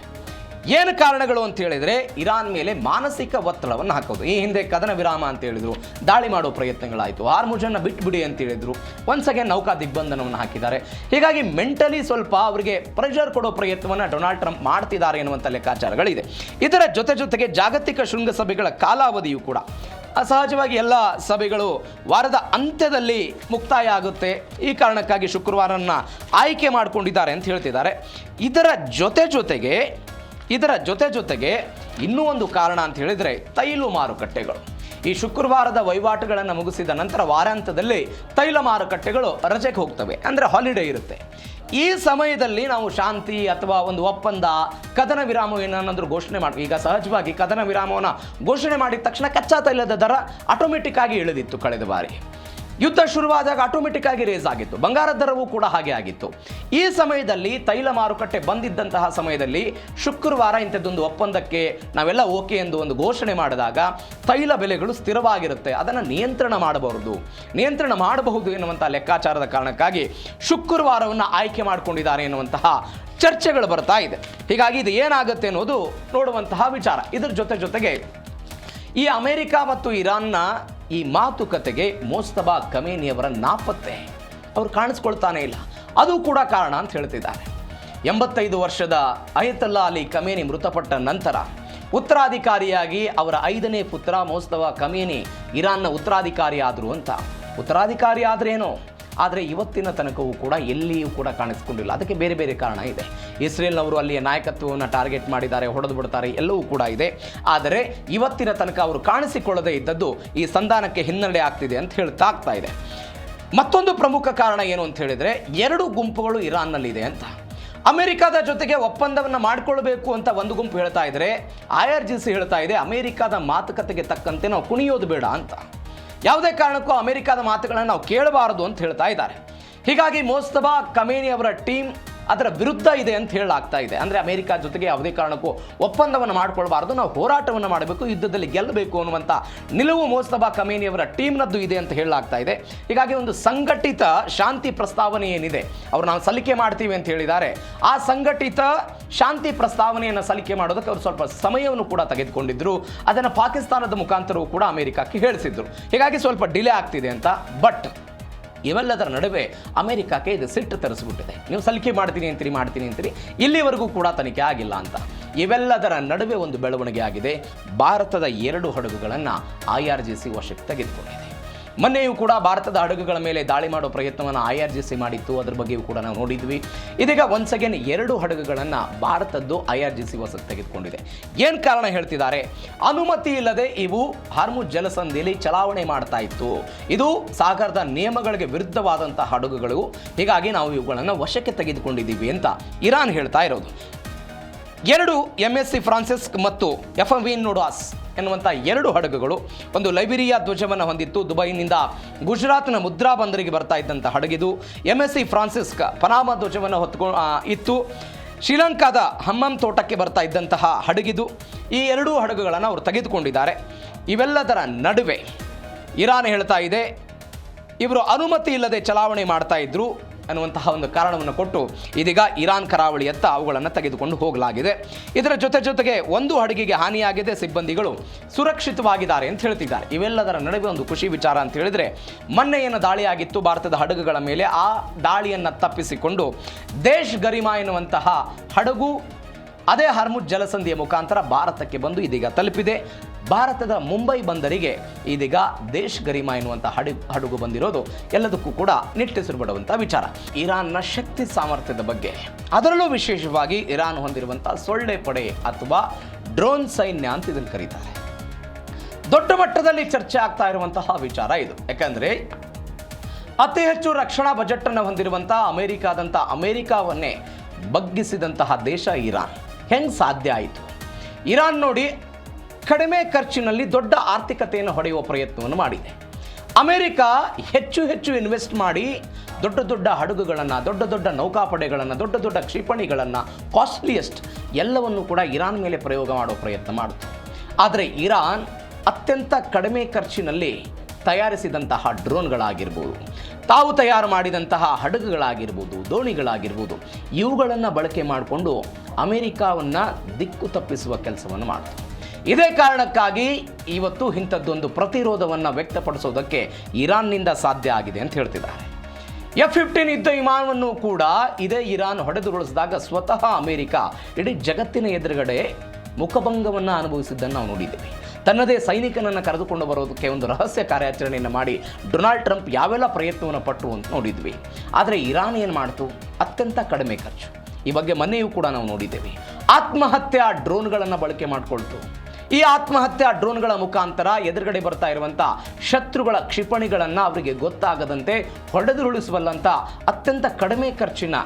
ಏನು ಕಾರಣಗಳು ಅಂತ ಹೇಳಿದರೆ, ಇರಾನ್ ಮೇಲೆ ಮಾನಸಿಕ ಒತ್ತಡವನ್ನು ಹಾಕೋದು. ಈ ಹಿಂದೆ ಕದನ ವಿರಾಮ ಅಂತ ಹೇಳಿದ್ರು, ದಾಳಿ ಮಾಡೋ ಪ್ರಯತ್ನಗಳಾಯಿತು, ಹಾರ್ಮುಜನ್ನು ಬಿಟ್ಬಿಡಿ ಅಂತ ಹೇಳಿದ್ರು, ಒನ್ಸ್ ಅಗೇನ್ ನೌಕಾ ದಿಗ್ಬಂಧನವನ್ನು ಹಾಕಿದ್ದಾರೆ. ಹೀಗಾಗಿ ಮೆಂಟಲಿ ಸ್ವಲ್ಪ ಅವರಿಗೆ ಪ್ರೆಷರ್ ಕೊಡೋ ಪ್ರಯತ್ನವನ್ನು ಡೊನಾಲ್ಡ್ ಟ್ರಂಪ್ ಮಾಡ್ತಿದ್ದಾರೆ ಎನ್ನುವಂಥ ಲೆಕ್ಕಾಚಾರಗಳಿದೆ. ಇದರ ಜೊತೆಗೆ ಜಾಗತಿಕ ಶೃಂಗಸಭೆಗಳ ಕಾಲಾವಧಿಯೂ ಕೂಡ ಸಹಜವಾಗಿ ಎಲ್ಲ ಸಭೆಗಳು ವಾರದ ಅಂತ್ಯದಲ್ಲಿ ಮುಕ್ತಾಯ ಆಗುತ್ತೆ. ಈ ಕಾರಣಕ್ಕಾಗಿ ಶುಕ್ರವಾರನ ಆಯ್ಕೆ ಮಾಡಿಕೊಂಡಿದ್ದಾರೆ ಅಂತ ಹೇಳ್ತಿದ್ದಾರೆ. ಇದರ ಜೊತೆಗೆ ಇನ್ನೂ ಒಂದು ಕಾರಣ ಅಂತ ಹೇಳಿದರೆ ತೈಲ ಮಾರುಕಟ್ಟೆಗಳು. ಈ ಶುಕ್ರವಾರದ ವಹಿವಾಟುಗಳನ್ನು ಮುಗಿಸಿದ ನಂತರ ವಾರಾಂತ್ಯದಲ್ಲಿ ತೈಲ ಮಾರುಕಟ್ಟೆಗಳು ರಜೆಗೆ ಹೋಗ್ತವೆ, ಅಂದರೆ ಹಾಲಿಡೇ ಇರುತ್ತೆ. ಈ ಸಮಯದಲ್ಲಿ ನಾವು ಶಾಂತಿ ಅಥವಾ ಒಂದು ಒಪ್ಪಂದ, ಕದನ ವಿರಾಮ ಏನಾದರೂ ಘೋಷಣೆ ಮಾಡಿ, ಈಗ ಸಹಜವಾಗಿ ಕದನ ವಿರಾಮವನ್ನು ಘೋಷಣೆ ಮಾಡಿದ ತಕ್ಷಣ ಕಚ್ಚಾ ತೈಲದ ದರ ಆಟೋಮೆಟಿಕ್ ಆಗಿ ಇಳಿದಿತ್ತು. ಕಳೆದ ಬಾರಿ ಯುದ್ಧ ಶುರುವಾದಾಗ ಆಟೋಮೆಟಿಕ್ ಆಗಿ ರೇಸ್ ಆಗಿತ್ತು. ಬಂಗಾರದ ದರವೂ ಕೂಡ ಹಾಗೆ ಆಗಿತ್ತು. ಈ ಸಮಯದಲ್ಲಿ ತೈಲ ಮಾರುಕಟ್ಟೆ ಬಂದಿದ್ದಂತಹ ಸಮಯದಲ್ಲಿ ಶುಕ್ರವಾರ ಇಂಥದ್ದೊಂದು ಒಪ್ಪಂದಕ್ಕೆ ನಾವೆಲ್ಲ ಓಕೆ ಎಂದು ಒಂದು ಘೋಷಣೆ ಮಾಡಿದಾಗ ತೈಲ ಬೆಲೆಗಳು ಸ್ಥಿರವಾಗಿರುತ್ತೆ. ಅದನ್ನು ನಿಯಂತ್ರಣ ಮಾಡಬಹುದು ಎನ್ನುವಂಥ ಲೆಕ್ಕಾಚಾರದ ಕಾರಣಕ್ಕಾಗಿ ಶುಕ್ರವಾರವನ್ನು ಆಯ್ಕೆ ಮಾಡಿಕೊಂಡಿದ್ದಾರೆ ಎನ್ನುವಂತಹ ಚರ್ಚೆಗಳು ಬರ್ತಾ ಇದೆ. ಹೀಗಾಗಿ ಇದು ಏನಾಗುತ್ತೆ ಅನ್ನೋದು ನೋಡುವಂತಹ ವಿಚಾರ. ಇದರ ಜೊತೆಗೆ ಈ ಅಮೆರಿಕ ಮತ್ತು ಇರಾನ್ನ ಈ ಮಾತುಕತೆಗೆ ಮೋಸ್ತಬಾ ಖಮೇನಿಯವರ ನಾಪತ್ತೆ, ಅವರು ಕಾಣಿಸ್ಕೊಳ್ತಾನೆ ಇಲ್ಲ, ಅದು ಕೂಡ ಕಾರಣ ಅಂತ ಹೇಳ್ತಿದ್ದಾರೆ. 85 ವರ್ಷದ ಅಯತಲ್ಲಾ ಅಲಿ ಖಮೇನಿ ಮೃತಪಟ್ಟ ನಂತರ ಉತ್ತರಾಧಿಕಾರಿಯಾಗಿ ಅವರ 5ನೇ ಪುತ್ರ ಮೋಸ್ತಬಾ ಖಮೇನಿ ಇರಾನ್ನ ಉತ್ತರಾಧಿಕಾರಿ ಆದರು ಅಂತ. ಉತ್ತರಾಧಿಕಾರಿ ಆದ್ರೇನೋ, ಆದರೆ ಇವತ್ತಿನ ತನಕವೂ ಕೂಡ ಎಲ್ಲಿಯೂ ಕೂಡ ಕಾಣಿಸ್ಕೊಂಡಿಲ್ಲ. ಅದಕ್ಕೆ ಬೇರೆ ಕಾರಣ ಇದೆ. ಇಸ್ರೇಲ್ನವರು ಅಲ್ಲಿಯ ನಾಯಕತ್ವವನ್ನು ಟಾರ್ಗೆಟ್ ಮಾಡಿದ್ದಾರೆ, ಹೊಡೆದು ಬಿಡ್ತಾರೆ, ಎಲ್ಲವೂ ಕೂಡ ಇದೆ. ಆದರೆ ಇವತ್ತಿನ ತನಕ ಅವರು ಕಾಣಿಸಿಕೊಳ್ಳದೇ ಇದ್ದದ್ದು ಈ ಸಂಧಾನಕ್ಕೆ ಹಿನ್ನಡೆ ಆಗ್ತಿದೆ ಅಂತ ಆಗ್ತಾ ಇದೆ. ಮತ್ತೊಂದು ಪ್ರಮುಖ ಕಾರಣ ಏನು ಅಂತ ಹೇಳಿದರೆ, 2 ಗುಂಪುಗಳು ಇರಾನ್ನಲ್ಲಿದೆ ಅಂತ. ಅಮೆರಿಕದ ಜೊತೆಗೆ ಒಪ್ಪಂದವನ್ನು ಮಾಡಿಕೊಳ್ಬೇಕು ಅಂತ ಒಂದು ಗುಂಪು ಹೇಳ್ತಾ ಇದ್ರೆ, IRGC ಹೇಳ್ತಾ ಇದೆ ಅಮೆರಿಕದ ಮಾತುಕತೆಗೆ ತಕ್ಕಂತೆ ನಾವು ಕುಣಿಯೋದು ಬೇಡ ಅಂತ. ಯಾವುದೇ ಕಾರಣಕ್ಕೂ ಅಮೆರಿಕದ ಮಾತುಗಳನ್ನು ನಾವು ಕೇಳಬಾರದು ಅಂತ ಹೇಳ್ತಾ ಇದ್ದಾರೆ. ಹೀಗಾಗಿ ಮೋಸ್ತಬಾ ಖಮೇನಿ ಅವರ ಟೀಮ್ ಅದರ ವಿರುದ್ಧ ಇದೆ ಅಂತ ಹೇಳಲಾಗ್ತಾ ಇದೆ. ಅಂದರೆ ಅಮೆರಿಕ ಜೊತೆಗೆ ಯಾವುದೇ ಕಾರಣಕ್ಕೂ ಒಪ್ಪಂದವನ್ನು ಮಾಡಿಕೊಳ್ಬಾರ್ದು, ನಾವು ಹೋರಾಟವನ್ನು ಮಾಡಬೇಕು, ಯುದ್ಧದಲ್ಲಿ ಗೆಲ್ಲಬೇಕು ಅನ್ನುವಂಥ ನಿಲುವು ಮೋಸ್ತಬಾ ಖಮೇನಿ ಅವರ ಟೀಮ್ನದ್ದು ಇದೆ ಅಂತ ಹೇಳಲಾಗ್ತಾ ಇದೆ. ಹೀಗಾಗಿ ಒಂದು ಸಂಘಟಿತ ಶಾಂತಿ ಪ್ರಸ್ತಾವನೆ ಏನಿದೆ, ಅವರು ನಾವು ಸಲ್ಲಿಕೆ ಮಾಡ್ತೀವಿ ಅಂತ ಹೇಳಿದ್ದಾರೆ. ಆ ಸಂಘಟಿತ ಶಾಂತಿ ಪ್ರಸ್ತಾವನೆಯನ್ನು ಸಲ್ಲಿಕೆ ಮಾಡೋದಕ್ಕೆ ಅವರು ಸ್ವಲ್ಪ ಸಮಯವನ್ನು ಕೂಡ ತೆಗೆದುಕೊಂಡಿದ್ರು. ಅದನ್ನು ಪಾಕಿಸ್ತಾನದ ಮುಖಾಂತರವೂ ಕೂಡ ಅಮೆರಿಕಕ್ಕೆ ಹೇಳಿಸಿದ್ರು. ಹೀಗಾಗಿ ಸ್ವಲ್ಪ ಡಿಲೇ ಆಗ್ತಿದೆ ಅಂತ. ಬಟ್ ಇವೆಲ್ಲದರ ನಡುವೆ ಅಮೆರಿಕಕ್ಕೆ ಇದು ಸಿಟ್ಟು ತರಿಸ್ಬಿಟ್ಟಿದೆ. ನೀವು ಸಲ್ಲಿಕೆ ಮಾಡ್ತೀನಿ ಅಂತೀರಿ, ಇಲ್ಲಿವರೆಗೂ ಕೂಡ ತನಿಖೆ ಆಗಿಲ್ಲ ಅಂತ. ಇವೆಲ್ಲದರ ನಡುವೆ ಒಂದು ಬೆಳವಣಿಗೆ ಆಗಿದೆ. ಭಾರತದ 2 ಹಡಗುಗಳನ್ನು IRGC ವಶಕ್ಕೆ ತೆಗೆದುಕೊಂಡಿದೆ. ಮೊನ್ನೆಯೂ ಕೂಡ ಭಾರತದ ಹಡಗುಗಳ ಮೇಲೆ ದಾಳಿ ಮಾಡೋ ಪ್ರಯತ್ನವನ್ನು IRGC ಮಾಡಿತ್ತು. ಅದರ ಬಗ್ಗೆಯೂ ಕೂಡ ನಾವು ನೋಡಿದ್ವಿ. ಇದೀಗ ಒನ್ಸ್ ಅಗೇನ್ 2 ಹಡಗುಗಳನ್ನು ಭಾರತದ್ದು IRGC ವಶಕ್ಕೆ ತೆಗೆದುಕೊಂಡಿದೆ. ಏನು ಕಾರಣ ಹೇಳ್ತಿದ್ದಾರೆ? ಅನುಮತಿ ಇಲ್ಲದೆ ಇವು ಹಾರ್ಮುಜ್ ಜಲಸಂಧಿಯಲ್ಲಿ ಚಲಾವಣೆ ಮಾಡ್ತಾ ಇತ್ತು. ಇದು ಸಾಗರದ ನಿಯಮಗಳಿಗೆ ವಿರುದ್ಧವಾದಂತಹ ಹಡಗುಗಳು, ಹೀಗಾಗಿ ನಾವು ಇವುಗಳನ್ನು ವಶಕ್ಕೆ ತೆಗೆದುಕೊಂಡಿದ್ದೀವಿ ಅಂತ ಇರಾನ್ ಹೇಳ್ತಾ ಇರೋದು. 2 MSC ಫ್ರಾನ್ಸಿಸ್ಕ್ ಮತ್ತು FMV ನೋಡಾಸ್ ಎನ್ನುವಂಥ 2 ಹಡಗುಗಳು, ಒಂದು ಲೈಬೀರಿಯಾ ಧ್ವಜವನ್ನು ಹೊಂದಿತ್ತು. ದುಬೈನಿಂದ ಗುಜರಾತ್ನ ಮುದ್ರಾ ಬಂದರಿಗೆ ಬರ್ತಾ ಇದ್ದಂಥ ಹಡಗಿದು. MSC ಫ್ರಾನ್ಸಿಸ್ಕ್ ಪನಾಮಾ ಧ್ವಜವನ್ನು ಇತ್ತು. ಶ್ರೀಲಂಕಾದ ಹಮ್ಮಂ ತೋಟಕ್ಕೆ ಬರ್ತಾ ಇದ್ದಂತಹ ಹಡಗಿದು. ಈ 2 ಹಡಗುಗಳನ್ನು ಅವರು ತೆಗೆದುಕೊಂಡಿದ್ದಾರೆ. ಇವೆಲ್ಲದರ ನಡುವೆ ಇರಾನ್ ಹೇಳ್ತಾ ಇದೆ ಇವರು ಅನುಮತಿ ಇಲ್ಲದೆ ಚಲಾವಣೆ ಮಾಡ್ತಾ ಇದ್ರು ಅನ್ನುವಂತಹ ಒಂದು ಕಾರಣವನ್ನು ಕೊಟ್ಟು ಇದೀಗ ಇರಾನ್ ಕರಾವಳಿಯತ್ತ ಅವುಗಳನ್ನು ತೆಗೆದುಕೊಂಡು ಹೋಗಲಾಗಿದೆ. ಇದರ ಜೊತೆಗೆ ಒಂದು ಹಡಗಿಗೆ ಹಾನಿಯಾಗಿದೆ, ಸಿಬ್ಬಂದಿಗಳು ಸುರಕ್ಷಿತವಾಗಿದ್ದಾರೆ ಅಂತ ಹೇಳ್ತಿದ್ದಾರೆ. ಇವೆಲ್ಲದರ ನಡುವೆ ಒಂದು ಖುಷಿ ವಿಚಾರ ಅಂತ ಹೇಳಿದರೆ, ಮೊನ್ನೆ ಏನು ದಾಳಿಯಾಗಿತ್ತು ಭಾರತದ ಹಡಗುಗಳ ಮೇಲೆ, ಆ ದಾಳಿಯನ್ನು ತಪ್ಪಿಸಿಕೊಂಡು ದೇಶ್ ಗರಿಮಾ ಎನ್ನುವಂತಹ ಹಡಗು ಅದೇ ಹಾರ್ಮುಜ್ ಜಲಸಂಧಿಯ ಮುಖಾಂತರ ಭಾರತಕ್ಕೆ ಬಂದು ಇದೀಗ ತಲುಪಿದೆ. ಭಾರತದ ಮುಂಬೈ ಬಂದರಿಗೆ ಇದೀಗ ದೇಶ್ ಗರಿಮಾ ಎನ್ನುವಂಥ ಹಡಗು ಬಂದಿರೋದು ಎಲ್ಲದಕ್ಕೂ ಕೂಡ ನಿಟ್ಟುಸಿರು ಬಿಡುವಂಥ ವಿಚಾರ. ಇರಾನ್ನ ಶಕ್ತಿ ಸಾಮರ್ಥ್ಯದ ಬಗ್ಗೆ, ಅದರಲ್ಲೂ ವಿಶೇಷವಾಗಿ ಇರಾನ್ ಹೊಂದಿರುವಂಥ ಸೊಳ್ಳೆ ಪಡೆ ಅಥವಾ ಡ್ರೋನ್ ಸೈನ್ಯ ಅಂತ ಇದನ್ನು ಕರೀತಾರೆ. ದೊಡ್ಡ ಮಟ್ಟದಲ್ಲಿ ಚರ್ಚೆ ಆಗ್ತಾ ಇರುವಂತಹ ವಿಚಾರ ಇದು. ಯಾಕಂದರೆ ಅತಿ ಹೆಚ್ಚು ರಕ್ಷಣಾ ಬಜೆಟನ್ನು ಹೊಂದಿರುವಂಥ ಅಮೆರಿಕಾವನ್ನೇ ಬಗ್ಗಿಸಿದಂತಹ ದೇಶ ಇರಾನ್. ಹೆಂಗೆ ಸಾಧ್ಯ ಆಯಿತು? ಇರಾನ್ ನೋಡಿ ಕಡಿಮೆ ಖರ್ಚಿನಲ್ಲಿ ದೊಡ್ಡ ಆರ್ಥಿಕತೆಯನ್ನು ಹೊಡೆಯುವ ಪ್ರಯತ್ನವನ್ನು ಮಾಡಿದೆ. ಅಮೆರಿಕ ಹೆಚ್ಚು ಇನ್ವೆಸ್ಟ್ ಮಾಡಿ ದೊಡ್ಡ ಹಡಗುಗಳನ್ನು, ದೊಡ್ಡ ನೌಕಾಪಡೆಗಳನ್ನು, ದೊಡ್ಡ ಕ್ಷಿಪಣಿಗಳನ್ನು, ಕಾಸ್ಟ್ಲಿಯೆಸ್ಟ್ ಎಲ್ಲವನ್ನು ಕೂಡ ಇರಾನ್ ಮೇಲೆ ಪ್ರಯೋಗ ಮಾಡೋ ಪ್ರಯತ್ನ ಮಾಡಿತು. ಆದರೆ ಇರಾನ್ ಅತ್ಯಂತ ಕಡಿಮೆ ಖರ್ಚಿನಲ್ಲಿ ತಯಾರಿಸಿದಂತಹ ಡ್ರೋನ್ಗಳಾಗಿರ್ಬೋದು, ತಾವು ತಯಾರು ಮಾಡಿದಂತಹ ಹಡಗುಗಳಾಗಿರ್ಬೋದು, ದೋಣಿಗಳಾಗಿರ್ಬೋದು, ಇವುಗಳನ್ನು ಬಳಕೆ ಮಾಡಿಕೊಂಡು ಅಮೆರಿಕಾವನ್ನು ದಿಕ್ಕು ತಪ್ಪಿಸುವ ಕೆಲಸವನ್ನು ಮಾಡಿತು. ಇದೇ ಕಾರಣಕ್ಕಾಗಿ ಇವತ್ತು ಇಂಥದ್ದೊಂದು ಪ್ರತಿರೋಧವನ್ನು ವ್ಯಕ್ತಪಡಿಸೋದಕ್ಕೆ ಇರಾನ್ನಿಂದ ಸಾಧ್ಯ ಆಗಿದೆ ಅಂತ ಹೇಳ್ತಿದ್ದಾರೆ. F-15 ಯುದ್ಧ ವಿಮಾನವನ್ನು ಕೂಡ ಇದೇ ಇರಾನ್ ಹೊಡೆದುಗೊಳಿಸಿದಾಗ ಸ್ವತಃ ಅಮೆರಿಕ ಇಡೀ ಜಗತ್ತಿನ ಎದುರುಗಡೆ ಮುಖಭಂಗವನ್ನು ಅನುಭವಿಸಿದ್ದನ್ನು ನಾವು ನೋಡಿದ್ದೀವಿ. ತನ್ನದೇ ಸೈನಿಕನನ್ನು ಕರೆದುಕೊಂಡು ಬರೋದಕ್ಕೆ ಒಂದು ರಹಸ್ಯ ಕಾರ್ಯಾಚರಣೆಯನ್ನು ಮಾಡಿ ಡೊನಾಲ್ಡ್ ಟ್ರಂಪ್ ಯಾವೆಲ್ಲ ಪ್ರಯತ್ನವನ್ನು ಪಟ್ಟರು ಅಂತ ನೋಡಿದ್ವಿ. ಆದರೆ ಇರಾನ್ ಏನು ಮಾಡ್ತು? ಅತ್ಯಂತ ಕಡಿಮೆ ಖರ್ಚು. ಈ ಬಗ್ಗೆ ಮೊನ್ನೆಯೂ ಕೂಡ ನಾವು ನೋಡಿದ್ದೇವೆ. ಆತ್ಮಹತ್ಯಾ ಡ್ರೋನ್ಗಳನ್ನು ಬಳಕೆ ಮಾಡಿಕೊಳ್ತು. ಈ ಆತ್ಮಹತ್ಯಾ ಡ್ರೋನ್ಗಳ ಮುಖಾಂತರ ಎದುರುಗಡೆ ಬರ್ತಾ ಇರುವಂಥ ಶತ್ರುಗಳ ಕ್ಷಿಪಣಿಗಳನ್ನು ಅವರಿಗೆ ಗೊತ್ತಾಗದಂತೆ ಹೊಡೆದುರುಳಿಸುವಲ್ಲಂಥ ಅತ್ಯಂತ ಕಡಿಮೆ ಖರ್ಚಿನ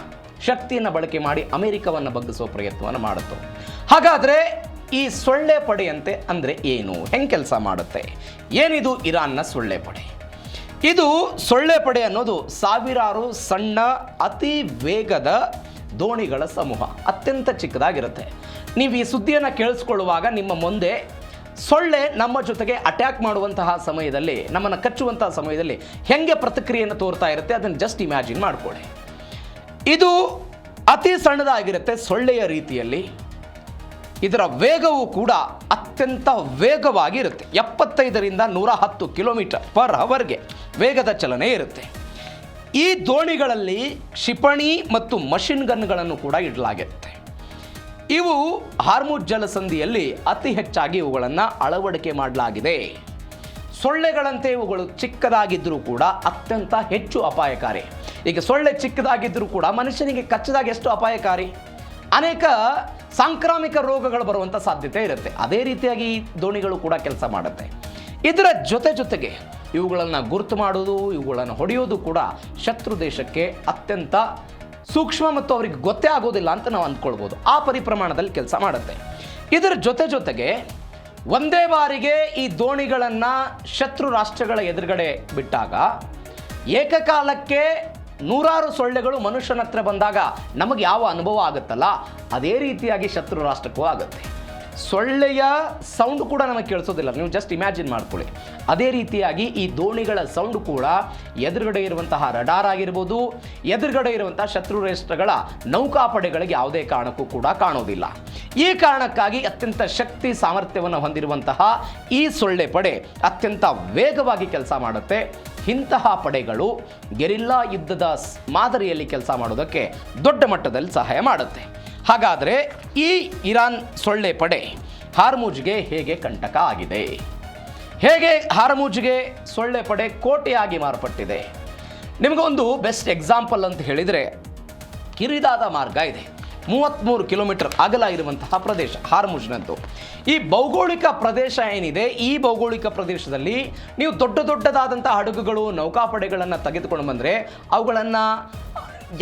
ಶಕ್ತಿಯನ್ನು ಬಳಕೆ ಮಾಡಿ ಅಮೆರಿಕವನ್ನು ಬಗ್ಗಿಸುವ ಪ್ರಯತ್ನವನ್ನು ಮಾಡುತ್ತು. ಹಾಗಾದರೆ ಈ ಸೊಳ್ಳೆ ಪಡೆಯಂತೆ ಅಂದರೆ ಏನು? ಹೆಂಗೆ ಕೆಲಸ ಮಾಡುತ್ತೆ? ಏನಿದು ಇರಾನ್ನ ಸೊಳ್ಳೆ ಪಡೆ? ಇದು ಸೊಳ್ಳೆ ಪಡೆ ಅನ್ನೋದು ಸಾವಿರಾರು ಸಣ್ಣ ಅತಿ ವೇಗದ ದೋಣಿಗಳ ಸಮೂಹ, ಅತ್ಯಂತ ಚಿಕ್ಕದಾಗಿರುತ್ತೆ. ನೀವು ಈ ಸುದ್ದಿಯನ್ನು ಕೇಳಿಸ್ಕೊಳ್ಳುವಾಗ ನಿಮ್ಮ ಮುಂದೆ ಸೊಳ್ಳೆ ನಮ್ಮ ಜೊತೆಗೆ ಅಟ್ಯಾಕ್ ಮಾಡುವಂತಹ ಸಮಯದಲ್ಲಿ, ನಮ್ಮನ್ನು ಕಚ್ಚುವಂತಹ ಸಮಯದಲ್ಲಿ ಹೆಂಗೆ ಪ್ರತಿಕ್ರಿಯೆಯನ್ನು ತೋರ್ತಾ ಇರುತ್ತೆ ಅದನ್ನು ಜಸ್ಟ್ ಇಮ್ಯಾಜಿನ್ ಮಾಡ್ಕೊಳ್ಳಿ. ಇದು ಅತಿ ಸಣ್ಣದಾಗಿರುತ್ತೆ ಸೊಳ್ಳೆಯ ರೀತಿಯಲ್ಲಿ. ಇದರ ವೇಗವೂ ಕೂಡ ಅತ್ಯಂತ ವೇಗವಾಗಿ ಇರುತ್ತೆ. 75ರಿಂದ 110 km/hಗೆ ವೇಗದ ಚಲನೆ ಇರುತ್ತೆ. ಈ ದೋಣಿಗಳಲ್ಲಿ ಕ್ಷಿಪಣಿ ಮತ್ತು ಮಷಿನ್ ಗನ್ಗಳನ್ನು ಕೂಡ ಇಡಲಾಗಿರುತ್ತೆ. ಇವು ಹಾರ್ಮುಜ್ ಜಲಸಂಧಿಯಲ್ಲಿ ಅತಿ ಹೆಚ್ಚಾಗಿ ಇವುಗಳನ್ನು ಅಳವಡಿಕೆ ಮಾಡಲಾಗಿದೆ. ಸೊಳ್ಳೆಗಳಂತೆ ಇವುಗಳು ಚಿಕ್ಕದಾಗಿದ್ದರೂ ಕೂಡ ಅತ್ಯಂತ ಹೆಚ್ಚು ಅಪಾಯಕಾರಿ. ಈಗ ಸೊಳ್ಳೆ ಚಿಕ್ಕದಾಗಿದ್ದರೂ ಕೂಡ ಮನುಷ್ಯನಿಗೆ ಕಚ್ಚಿದಾಗ ಎಷ್ಟು ಅಪಾಯಕಾರಿ? ಅನೇಕ ಸಾಂಕ್ರಾಮಿಕ ರೋಗಗಳು ಬರುವಂಥ ಸಾಧ್ಯತೆ ಇರುತ್ತೆ. ಅದೇ ರೀತಿಯಾಗಿ ಈ ದೋಣಿಗಳು ಕೂಡ ಕೆಲಸ ಮಾಡುತ್ತೆ. ಇದರ ಜೊತೆಗೆ ಇವುಗಳನ್ನು ಗುರುತು ಮಾಡೋದು, ಇವುಗಳನ್ನು ಹೊಡೆಯೋದು ಕೂಡ ಶತ್ರು ದೇಶಕ್ಕೆ ಅತ್ಯಂತ ಸೂಕ್ಷ್ಮ ಮತ್ತು ಅವರಿಗೆ ಗೊತ್ತೇ ಆಗೋದಿಲ್ಲ ಅಂತ ನಾವು ಅಂದ್ಕೊಳ್ಬೋದು. ಆ ಪರಿಪ್ರಮಾಣದಲ್ಲಿ ಕೆಲಸ ಮಾಡುತ್ತೆ. ಇದರ ಜೊತೆಗೆ ಒಂದೇ ಬಾರಿಗೆ ಈ ದೋಣಿಗಳನ್ನು ಶತ್ರು ರಾಷ್ಟ್ರಗಳ ಎದುರುಗಡೆ ಬಿಟ್ಟಾಗ ಏಕಕಾಲಕ್ಕೆ ನೂರಾರು ಸೊಳ್ಳೆಗಳು ಮನುಷ್ಯನ ಹತ್ರ ಬಂದಾಗ ನಮಗೆ ಯಾವ ಅನುಭವ ಆಗುತ್ತಲ್ಲ, ಅದೇ ರೀತಿಯಾಗಿ ಶತ್ರು ರಾಷ್ಟ್ರಕ್ಕೂ ಆಗುತ್ತೆ. ಸೊಳ್ಳೆಯ ಸೌಂಡ್ ಕೂಡ ನಮಗೆ ಕೇಳಿಸೋದಿಲ್ಲ, ನೀವು ಜಸ್ಟ್ ಇಮ್ಯಾಜಿನ್ ಮಾಡ್ಕೊಳ್ಳಿ. ಅದೇ ರೀತಿಯಾಗಿ ಈ ದೋಣಿಗಳ ಸೌಂಡ್ ಕೂಡ ಎದುರುಗಡೆ ಇರುವಂತಹ ರಡಾರ್ ಆಗಿರ್ಬೋದು, ಎದುರುಗಡೆ ಇರುವಂತಹ ಶತ್ರು ರಾಷ್ಟ್ರಗಳ ನೌಕಾಪಡೆಗಳಿಗೆ ಯಾವುದೇ ಕಾರಣಕ್ಕೂ ಕೂಡ ಕಾಣೋದಿಲ್ಲ. ಈ ಕಾರಣಕ್ಕಾಗಿ ಅತ್ಯಂತ ಶಕ್ತಿ ಸಾಮರ್ಥ್ಯವನ್ನು ಹೊಂದಿರುವಂತಹ ಈ ಸೊಳ್ಳೆ ಪಡೆ ಅತ್ಯಂತ ವೇಗವಾಗಿ ಕೆಲಸ ಮಾಡುತ್ತೆ. ಇಂತಹ ಪಡೆಗಳು ಗೆರಿಲ್ಲಾ ಯುದ್ಧದ ಮಾದರಿಯಲ್ಲಿ ಕೆಲಸ ಮಾಡೋದಕ್ಕೆ ದೊಡ್ಡ ಮಟ್ಟದಲ್ಲಿ ಸಹಾಯ ಮಾಡುತ್ತೆ. ಹಾಗಾದರೆ ಈ ಇರಾನ್ ಸೊಳ್ಳೆ ಪಡೆ ಹಾರ್ಮುಜ್ಗೆ ಹೇಗೆ ಕಂಟಕ ಆಗಿದೆ? ಹೇಗೆ ಹಾರ್ಮುಜ್ಗೆ ಸೊಳ್ಳೆ ಪಡೆ ಕೋಟೆಯಾಗಿ ಮಾರ್ಪಟ್ಟಿದೆ. ನಿಮಗೊಂದು ಬೆಸ್ಟ್ ಎಕ್ಸಾಂಪಲ್ ಅಂತ ಹೇಳಿದರೆ ಕಿರಿದಾದ ಮಾರ್ಗ ಇದೆ, 33 ಕಿಲೋಮೀಟರ್ ಅಗಲ ಇರುವಂತಹ ಪ್ರದೇಶ ಹಾರ್ಮುಜ್ನದ್ದು. ಈ ಭೌಗೋಳಿಕ ಪ್ರದೇಶ ಏನಿದೆ, ಈ ಭೌಗೋಳಿಕ ಪ್ರದೇಶದಲ್ಲಿ ನೀವು ದೊಡ್ಡದಾದಂಥ ಹಡಗುಗಳು ನೌಕಾಪಡೆಗಳನ್ನು ತೆಗೆದುಕೊಂಡು ಬಂದರೆ ಅವುಗಳನ್ನು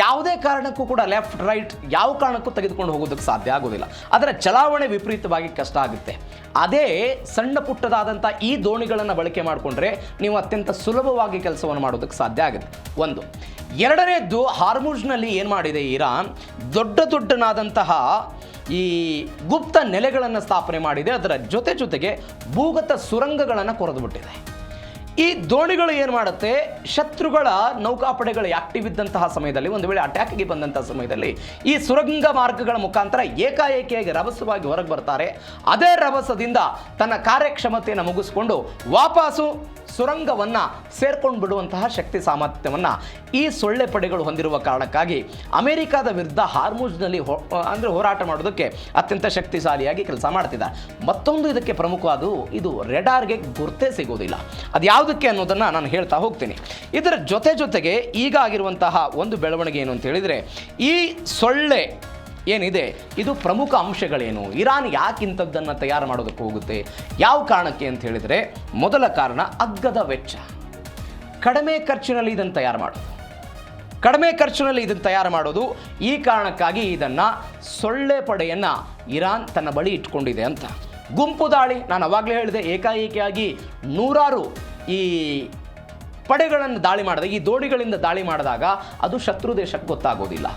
ಯಾವುದೇ ಕಾರಣಕ್ಕೂ ಕೂಡ ಲೆಫ್ಟ್ ರೈಟ್ ಯಾವ ಕಾರಣಕ್ಕೂ ತೆಗೆದುಕೊಂಡು ಹೋಗೋದಕ್ಕೆ ಸಾಧ್ಯ ಆಗೋದಿಲ್ಲ. ಅದರ ಚಲಾವಣೆ ವಿಪರೀತವಾಗಿ ಕಷ್ಟ ಆಗುತ್ತೆ. ಅದೇ ಸಣ್ಣ ಪುಟ್ಟದಾದಂಥ ಈ ದೋಣಿಗಳನ್ನು ಬಳಕೆ ಮಾಡಿಕೊಂಡ್ರೆ ನೀವು ಅತ್ಯಂತ ಸುಲಭವಾಗಿ ಕೆಲಸವನ್ನು ಮಾಡೋದಕ್ಕೆ ಸಾಧ್ಯ ಆಗುತ್ತೆ. ಒಂದು. ಎರಡನೇದ್ದು, ಹಾರ್ಮುಜ್ನಲ್ಲಿ ಏನು ಮಾಡಿದೆ ಇರಾನ್, ದೊಡ್ಡದಾದಂತಹ ಈ ಗುಪ್ತ ನೆಲೆಗಳನ್ನು ಸ್ಥಾಪನೆ ಮಾಡಿದೆ. ಅದರ ಜೊತೆಗೆ ಭೂಗತ ಸುರಂಗಗಳನ್ನು ಕೊರೆದುಬಿಟ್ಟಿದೆ. ಈ ದೋಣಿಗಳು ಏನು ಮಾಡುತ್ತೆ, ಶತ್ರುಗಳ ನೌಕಾಪಡೆಗಳು ಆಕ್ಟಿವ್ ಇದ್ದಂತಹ ಸಮಯದಲ್ಲಿ, ಒಂದು ವೇಳೆ ಅಟ್ಯಾಕ್ಗೆ ಬಂದಂತಹ ಸಮಯದಲ್ಲಿ ಈ ಸುರಂಗ ಮಾರ್ಗಗಳ ಮುಖಾಂತರ ಏಕಾಏಕಿಯಾಗಿ ರಭಸವಾಗಿ ಹೊರಗೆ ಬರ್ತಾರೆ. ಅದೇ ರಭಸದಿಂದ ತನ್ನ ಕಾರ್ಯಕ್ಷಮತೆಯನ್ನು ಮುಗಿಸ್ಕೊಂಡು ವಾಪಸ್ಸು ಸುರಂಗವನ್ನು ಸೇರ್ಕೊಂಡು ಬಿಡುವಂತಹ ಶಕ್ತಿ ಸಾಮರ್ಥ್ಯವನ್ನು ಈ ಸೊಳ್ಳೆ ಪಡೆಗಳು ಹೊಂದಿರುವ ಕಾರಣಕ್ಕಾಗಿ ಅಮೆರಿಕದ ವಿರುದ್ಧ ಹಾರ್ಮುಜ್ನಲ್ಲಿ ಹೋರಾಟ ಮಾಡೋದಕ್ಕೆ ಅತ್ಯಂತ ಶಕ್ತಿಶಾಲಿಯಾಗಿ ಕೆಲಸ ಮಾಡ್ತಿದ್ದಾರೆ. ಮತ್ತೊಂದು ಇದಕ್ಕೆ ಪ್ರಮುಖವಾದ, ಇದು ರೆಡಾರ್ಗೆ ಗುರ್ತೇ ಸಿಗೋದಿಲ್ಲ. ಅದು ಯಾವುದಕ್ಕೆ ಅನ್ನೋದನ್ನು ನಾನು ಹೇಳ್ತಾ ಹೋಗ್ತೀನಿ. ಇದರ ಜೊತೆಗೆ ಈಗ ಆಗಿರುವಂತಹ ಒಂದು ಬೆಳವಣಿಗೆ ಏನು ಅಂತ ಹೇಳಿದರೆ, ಈ ಸೊಳ್ಳೆ ಏನಿದೆ ಇದು ಪ್ರಮುಖ ಅಂಶಗಳೇನು, ಇರಾನ್ ಯಾಕೆ ಇಂಥದ್ದನ್ನು ತಯಾರು ಮಾಡೋದಕ್ಕೆ ಹೋಗುತ್ತೆ, ಯಾವ ಕಾರಣಕ್ಕೆ ಅಂತ ಹೇಳಿದರೆ, ಮೊದಲ ಕಾರಣ ಅಗ್ಗದ ವೆಚ್ಚ. ಕಡಿಮೆ ಖರ್ಚಿನಲ್ಲಿ ಇದನ್ನು ತಯಾರು ಮಾಡೋದು. ಈ ಕಾರಣಕ್ಕಾಗಿ ಇದನ್ನು ಸೊಳ್ಳೆ ಪಡೆಯನ್ನು ಇರಾನ್ ತನ್ನ ಬಳಿ ಇಟ್ಕೊಂಡಿದೆ ಅಂತ. ಗುಂಪು ದಾಳಿ, ನಾನು ಅವಾಗಲೇ ಹೇಳಿದೆ, ಏಕಾಏಕಿಯಾಗಿ ನೂರಾರು ಈ ಪಡೆಗಳನ್ನು ದಾಳಿ ಮಾಡಿದಾಗ, ಈ ದೋಣಿಗಳಿಂದ ದಾಳಿ ಮಾಡಿದಾಗ ಅದು ಶತ್ರು ದೇಶಕ್ಕೆ ಗೊತ್ತಾಗೋದಿಲ್ಲ.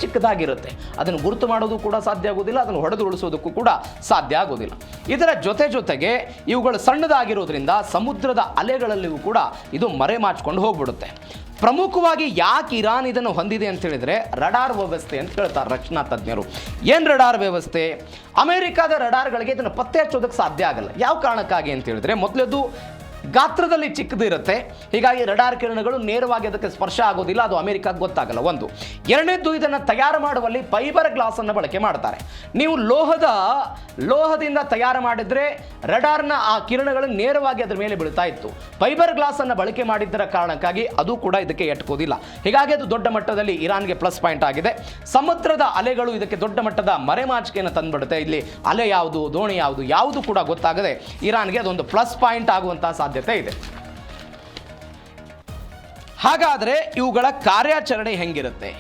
ಚಿಕ್ಕದಾಗಿರುತ್ತೆ, ಅದನ್ನು ಗುರುತು ಮಾಡೋದು ಕೂಡ ಸಾಧ್ಯ ಆಗೋದಿಲ್ಲ, ಅದನ್ನು ಹೊಡೆದು ಉಳಿಸೋದಕ್ಕೂ ಕೂಡ ಸಾಧ್ಯ ಆಗೋದಿಲ್ಲ. ಇದರ ಜೊತೆಗೆ ಇವುಗಳು ಸಣ್ಣದಾಗಿರೋದ್ರಿಂದ ಸಮುದ್ರದ ಅಲೆಗಳಲ್ಲಿಯೂ ಕೂಡ ಇದು ಮರೆಮಾಚಿಕೊಂಡು ಹೋಗ್ಬಿಡುತ್ತೆ. ಪ್ರಮುಖವಾಗಿ ಯಾಕೆ ಇರಾನ್ ಇದನ್ನು ಹೊಂದಿದೆ ಅಂತ ಹೇಳಿದರೆ, ರಡಾರ್ ವ್ಯವಸ್ಥೆ ಅಂತ ಹೇಳ್ತಾರೆ ರಕ್ಷಣಾ ತಜ್ಞರು. ಏನು ರಡಾರ್ ವ್ಯವಸ್ಥೆ? ಅಮೆರಿಕದ ರಡಾರ್ಗಳಿಗೆ ಇದನ್ನು ಪತ್ತೆ ಹಚ್ಚೋದಕ್ಕೆ ಸಾಧ್ಯ ಆಗಲ್ಲ. ಯಾವ ಕಾರಣಕ್ಕಾಗಿ ಅಂತ ಹೇಳಿದರೆ, ಮೊದಲದು ಗಾತ್ರದಲ್ಲಿ ಚಿಕ್ಕದಿರುತ್ತೆ, ಹೀಗಾಗಿ ರಡಾರ್ ಕಿರಣಗಳು ನೇರವಾಗಿ ಅದಕ್ಕೆ ಸ್ಪರ್ಶ ಆಗೋದಿಲ್ಲ, ಅದು ಅಮೆರಿಕಕ್ಕೆ ಗೊತ್ತಾಗಲ್ಲ. ಒಂದು. ಎರಡನೇದ್ದು, ಇದನ್ನು ತಯಾರು ಮಾಡುವಲ್ಲಿ ಫೈಬರ್ ಗ್ಲಾಸನ್ನು ಬಳಕೆ ಮಾಡ್ತಾರೆ. ನೀವು ಲೋಹದಿಂದ ತಯಾರು ಮಾಡಿದರೆ ರಡಾರ್ನ ಆ ಕಿರಣಗಳು ನೇರವಾಗಿ ಅದರ ಮೇಲೆ ಬೀಳ್ತಾ ಇತ್ತು. ಫೈಬರ್ ಗ್ಲಾಸನ್ನು ಬಳಕೆ ಮಾಡಿದ್ದರ ಕಾರಣಕ್ಕಾಗಿ ಅದು ಕೂಡ ಇದಕ್ಕೆ ಎಟ್ಕೋದಿಲ್ಲ. ಹೀಗಾಗಿ ಅದು ದೊಡ್ಡ ಮಟ್ಟದಲ್ಲಿ ಇರಾನ್ಗೆ ಪ್ಲಸ್ ಪಾಯಿಂಟ್ ಆಗಿದೆ. ಸಮುದ್ರದ ಅಲೆಗಳು ಇದಕ್ಕೆ ದೊಡ್ಡ ಮಟ್ಟದ ಮರೆಮಾಚಿಕೆಯನ್ನು ತಂದುಬಿಡುತ್ತೆ. ಇಲ್ಲಿ ಅಲೆ ಯಾವುದು, ದೋಣಿ ಯಾವುದು ಕೂಡ ಗೊತ್ತಾಗದೆ ಇರಾನ್ಗೆ ಅದೊಂದು ಪ್ಲಸ್ ಪಾಯಿಂಟ್ ಆಗುವಂತಹ ಸಾಧ್ಯತೆ ಇದೆ. ಹಾಗಾದರೆ ಇವುಗಳ ಕಾರ್ಯಾಚರಣೆ ಹೆಂಗಿರುತ್ತೆ,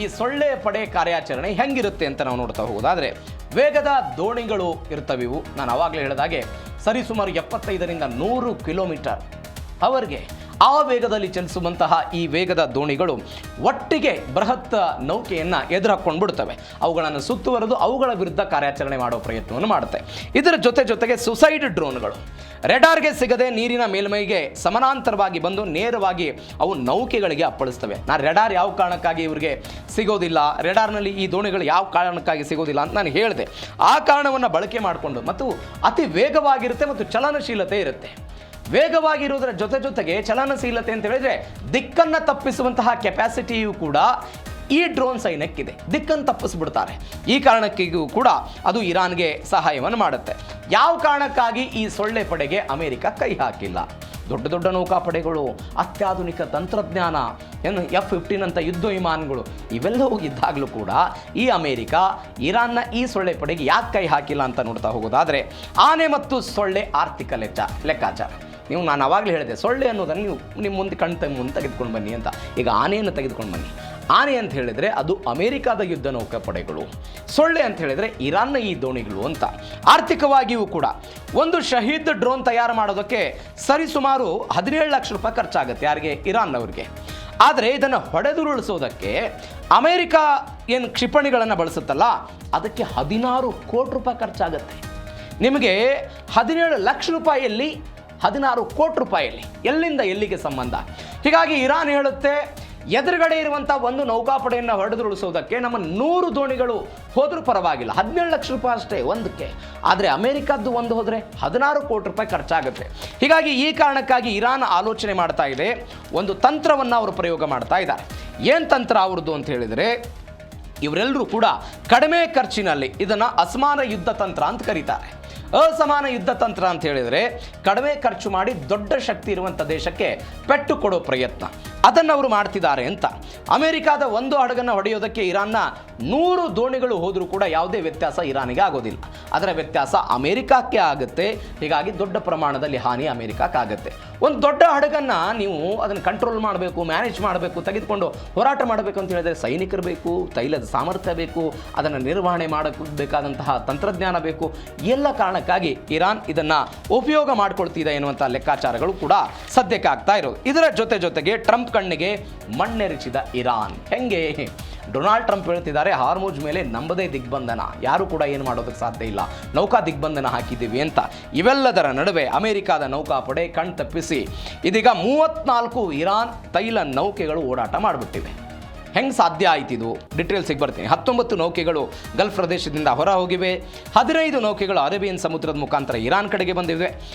ಈ ಸೊಳ್ಳೆ ಪಡೆ ಕಾರ್ಯಾಚರಣೆ ಹೆಂಗಿರುತ್ತೆ ಅಂತ ನಾವು ನೋಡ್ತಾ ಹೋಗೋದಾದ್ರೆ, ವೇಗದ ದೋಣಿಗಳು ಇರ್ತವೆ ಇವು. ನಾನು ಆವಾಗಲೇ ಹೇಳಿದಾಗೆ ಸರಿಸುಮಾರು 75ರಿಂದ 100 ಕಿಲೋಮೀಟರ್ ಅವರ್ಗೆ ಆ ವೇಗದಲ್ಲಿ ಚಲಿಸುವಂತಹ ಈ ವೇಗದ ದೋಣಿಗಳು ಒಟ್ಟಿಗೆ ಬೃಹತ್ ನೌಕೆಯನ್ನು ಎದುರಾಕೊಂಡು ಬಿಡ್ತವೆ. ಅವುಗಳನ್ನು ಸುತ್ತುವರೆದು ಅವುಗಳ ವಿರುದ್ಧ ಕಾರ್ಯಾಚರಣೆ ಮಾಡೋ ಪ್ರಯತ್ನವನ್ನು ಮಾಡುತ್ತೆ. ಇದರ ಜೊತೆಗೆ ಸುಸೈಡ್ ಡ್ರೋನ್ಗಳು ರೆಡಾರ್ಗೆ ಸಿಗದೆ ನೀರಿನ ಮೇಲ್ಮೈಗೆ ಸಮಾನಾಂತರವಾಗಿ ಬಂದು ನೇರವಾಗಿ ಅವು ನೌಕೆಗಳಿಗೆ ಅಪ್ಪಳಿಸ್ತವೆ. ನಾನು ರೆಡಾರ್ ಯಾವ ಕಾರಣಕ್ಕಾಗಿ ಇವರಿಗೆ ಸಿಗೋದಿಲ್ಲ, ರೆಡಾರ್ನಲ್ಲಿ ಈ ದೋಣಿಗಳು ಯಾವ ಕಾರಣಕ್ಕಾಗಿ ಸಿಗೋದಿಲ್ಲ ಅಂತ ನಾನು ಹೇಳಿದೆ. ಆ ಕಾರಣವನ್ನು ಬಳಕೆ ಮಾಡಿಕೊಂಡು, ಮತ್ತು ಅತಿ ವೇಗವಾಗಿರುತ್ತೆ ಮತ್ತು ಚಲನಶೀಲತೆ ಇರುತ್ತೆ. ವೇಗವಾಗಿರುವುದರ ಜೊತೆಗೆ ಚಲನಶೀಲತೆ ಅಂತ ಹೇಳಿದ್ರೆ ದಿಕ್ಕನ್ನು ತಪ್ಪಿಸುವಂತಹ ಕೆಪಾಸಿಟಿಯು ಕೂಡ ಈ ಡ್ರೋನ್ ಸೈನ್ಯಕ್ಕಿದೆ. ದಿಕ್ಕನ್ನು ತಪ್ಪಿಸ್ಬಿಡ್ತಾರೆ. ಈ ಕಾರಣಕ್ಕಿಗೂ ಕೂಡ ಅದು ಇರಾನ್ಗೆ ಸಹಾಯವನ್ನು ಮಾಡುತ್ತೆ. ಯಾವ ಕಾರಣಕ್ಕಾಗಿ ಈ ಸೊಳ್ಳೆ ಪಡೆಗೆ ಅಮೆರಿಕ ಕೈ ಹಾಕಿಲ್ಲ? ದೊಡ್ಡ ನೌಕಾಪಡೆಗಳು, ಅತ್ಯಾಧುನಿಕ ತಂತ್ರಜ್ಞಾನ, F-15 ಅಂತ ಯುದ್ಧ ವಿಮಾನಗಳು ಇವೆಲ್ಲವೂ ಇದ್ದಾಗಲೂ ಕೂಡ ಈ ಅಮೆರಿಕ ಇರಾನ್ನ ಈ ಸೊಳ್ಳೆ ಪಡೆಗೆ ಯಾಕೆ ಕೈ ಹಾಕಿಲ್ಲ ಅಂತ ನೋಡ್ತಾ ಹೋಗೋದಾದರೆ, ಆನೆ ಮತ್ತು ಸೊಳ್ಳೆ ಆರ್ಥಿಕ ಲೆಕ್ಕಾಚಾರ. ನಾನು ಆವಾಗಲೇ ಹೇಳಿದೆ, ಸೊಳ್ಳೆ ಅನ್ನೋದನ್ನು ನೀವು ನಿಮ್ಮ ಮುಂದೆ ಮುಂದೆ ತೆಗೆದುಕೊಂಡು ಬನ್ನಿ ಅಂತ. ಈಗ ಆನೆಯನ್ನು ತೆಗೆದುಕೊಂಡು ಬನ್ನಿ. ಆನೆ ಅಂತ ಹೇಳಿದರೆ ಅದು ಅಮೆರಿಕದ ಯುದ್ಧ ನೌಕಾಪಡೆಗಳು, ಸೊಳ್ಳೆ ಅಂತ ಹೇಳಿದರೆ ಇರಾನ್ನ ಈ ದೋಣಿಗಳು ಅಂತ. ಆರ್ಥಿಕವಾಗಿಯೂ ಕೂಡ ಒಂದು ಶಹೀದ್ ಡ್ರೋನ್ ತಯಾರು ಮಾಡೋದಕ್ಕೆ ಸರಿಸುಮಾರು 17 ಲಕ್ಷ ರೂಪಾಯಿ ಖರ್ಚಾಗುತ್ತೆ. ಯಾರಿಗೆ? ಇರಾನ್ನವ್ರಿಗೆ. ಆದರೆ ಇದನ್ನು ಹೊಡೆದುರುಳಿಸೋದಕ್ಕೆ ಅಮೆರಿಕ ಏನು ಕ್ಷಿಪಣಿಗಳನ್ನು ಬಳಸುತ್ತಲ್ಲ, ಅದಕ್ಕೆ 16 ಕೋಟಿ ರೂಪಾಯಿ ಖರ್ಚಾಗುತ್ತೆ. ನಿಮಗೆ 17 ಲಕ್ಷ ರೂಪಾಯಿಯಲ್ಲಿ 16 ಕೋಟಿ ರೂಪಾಯಿಯಲ್ಲಿ ಎಲ್ಲಿಂದ ಎಲ್ಲಿಗೆ ಸಂಬಂಧ? ಹೀಗಾಗಿ ಇರಾನ್ ಹೇಳುತ್ತೆ, ಎದುರುಗಡೆ ಇರುವಂಥ ಒಂದು ನೌಕಾಪಡೆಯನ್ನು ಹೊಡೆದುರುಳಿಸೋದಕ್ಕೆ ನಮ್ಮ 100 ದೋಣಿಗಳು ಹೋದರೂ ಪರವಾಗಿಲ್ಲ, 17 ಲಕ್ಷ ರೂಪಾಯಿ ಅಷ್ಟೇ ಒಂದಕ್ಕೆ. ಆದರೆ ಅಮೆರಿಕದ್ದು ಒಂದು ಹೋದರೆ 16 ಕೋಟಿ ರೂಪಾಯಿ ಖರ್ಚಾಗುತ್ತೆ. ಹೀಗಾಗಿ ಈ ಕಾರಣಕ್ಕಾಗಿ ಇರಾನ್ ಆಲೋಚನೆ ಮಾಡ್ತಾ ಇದೆ, ಒಂದು ತಂತ್ರವನ್ನು ಅವರು ಪ್ರಯೋಗ ಮಾಡ್ತಾ ಇದ್ದಾರೆ. ಏನು ತಂತ್ರ ಅವ್ರದ್ದು ಅಂತ ಹೇಳಿದರೆ, ಇವರೆಲ್ಲರೂ ಕೂಡ ಕಡಿಮೆ ಖರ್ಚಿನಲ್ಲಿ ಇದನ್ನು ಅಸಮಾನ ಯುದ್ಧ ತಂತ್ರ ಅಂತ ಕರೀತಾರೆ. ಅಸಮಾನ ಯುದ್ಧ ತಂತ್ರ ಅಂತ ಹೇಳಿದರೆ ಕಡಿಮೆ ಖರ್ಚು ಮಾಡಿ ದೊಡ್ಡ ಶಕ್ತಿ ಇರುವಂಥ ದೇಶಕ್ಕೆ ಪೆಟ್ಟು ಕೊಡೋ ಪ್ರಯತ್ನ, ಅದನ್ನು ಅವರು ಮಾಡ್ತಿದ್ದಾರೆ ಅಂತ. ಅಮೆರಿಕಾದ ಒಂದು ಹಡಗನ್ನು ಹೊಡೆಯೋದಕ್ಕೆ ಇರಾನ್ನ 100 ದೋಣಿಗಳು ಹೋದರೂ ಕೂಡ ಯಾವುದೇ ವ್ಯತ್ಯಾಸ ಇರಾನಿಗೆ ಆಗೋದಿಲ್ಲ. ಅದರ ವ್ಯತ್ಯಾಸ ಅಮೆರಿಕಕ್ಕೆ ಆಗುತ್ತೆ. ಹೀಗಾಗಿ ದೊಡ್ಡ ಪ್ರಮಾಣದಲ್ಲಿ ಹಾನಿ ಅಮೆರಿಕಕ್ಕಾಗುತ್ತೆ. ಒಂದು ದೊಡ್ಡ ಹಡಗನ್ನು ನೀವು ಅದನ್ನು ಕಂಟ್ರೋಲ್ ಮಾಡಬೇಕು, ಮ್ಯಾನೇಜ್ ಮಾಡಬೇಕು, ತೆಗೆದುಕೊಂಡು ಹೋರಾಟ ಮಾಡಬೇಕು ಅಂತ ಹೇಳಿದರೆ ಸೈನಿಕರು ಬೇಕು, ತೈಲದ ಸಾಮರ್ಥ್ಯ ಬೇಕು, ಅದನ್ನು ನಿರ್ವಹಣೆ ಮಾಡಬೇಕಾದಂತಹ ತಂತ್ರಜ್ಞಾನ ಬೇಕು. ಎಲ್ಲ ಕಾರಣಕ್ಕಾಗಿ ಇರಾನ್ ಇದನ್ನು ಉಪಯೋಗ ಮಾಡಿಕೊಳ್ತಿದೆ ಎನ್ನುವಂಥ ಲೆಕ್ಕಾಚಾರಗಳು ಕೂಡ ಸದ್ಯಕ್ಕೆ ಆಗ್ತಾ ಇರೋದು. ಇದರ ಜೊತೆಗೆ ಟ್ರಂಪ್ ಕಣ್ಣಿಗೆ ಮಣ್ಣೆರಚಿದ ಇರಾನ್. ಹೆಂಗೆ? ಡೊನಾಲ್ಡ್ ಟ್ರಂಪ್ ಹೇಳ್ತಿದ್ದಾರೆ, ಹಾರ್ಮುಜ್ ಮೇಲೆ ನಮ್ಮದೇ ದಿಗ್ಬಂಧನ, ಯಾರು ಕೂಡ ಏನು ಮಾಡೋದಕ್ಕೆ ಸಾಧ್ಯ ಇಲ್ಲ, ನೌಕಾ ದಿಗ್ಬಂಧನ ಹಾಕಿದ್ದೀವಿ ಅಂತ. ಇವೆಲ್ಲದರ ನಡುವೆ ಅಮೆರಿಕಾದ ನೌಕಾಪಡೆ ಕಣ್ ತಪ್ಪಿಸಿ ಇದೀಗ 34 ಇರಾನ್ ತೈಲ ನೌಕೆಗಳು ಓಡಾಟ ಮಾಡಿಬಿಟ್ಟಿವೆ. ಹೆಂಗೆ ಸಾಧ್ಯ ಆಯ್ತಿದು? ಡೀಟೇಲ್ಸಿಗೆ ಬರ್ತೀನಿ. 19 ನೌಕೆಗಳು ಗಲ್ಫ್ ಪ್ರದೇಶದಿಂದ ಹೊರ ಹೋಗಿವೆ. 15 ನೌಕೆಗಳು ಅರೇಬಿಯನ್ ಸಮುದ್ರದ ಮುಖಾಂತರ ಇರಾನ್ ಕಡೆಗೆ ಬಂದಿವೆ.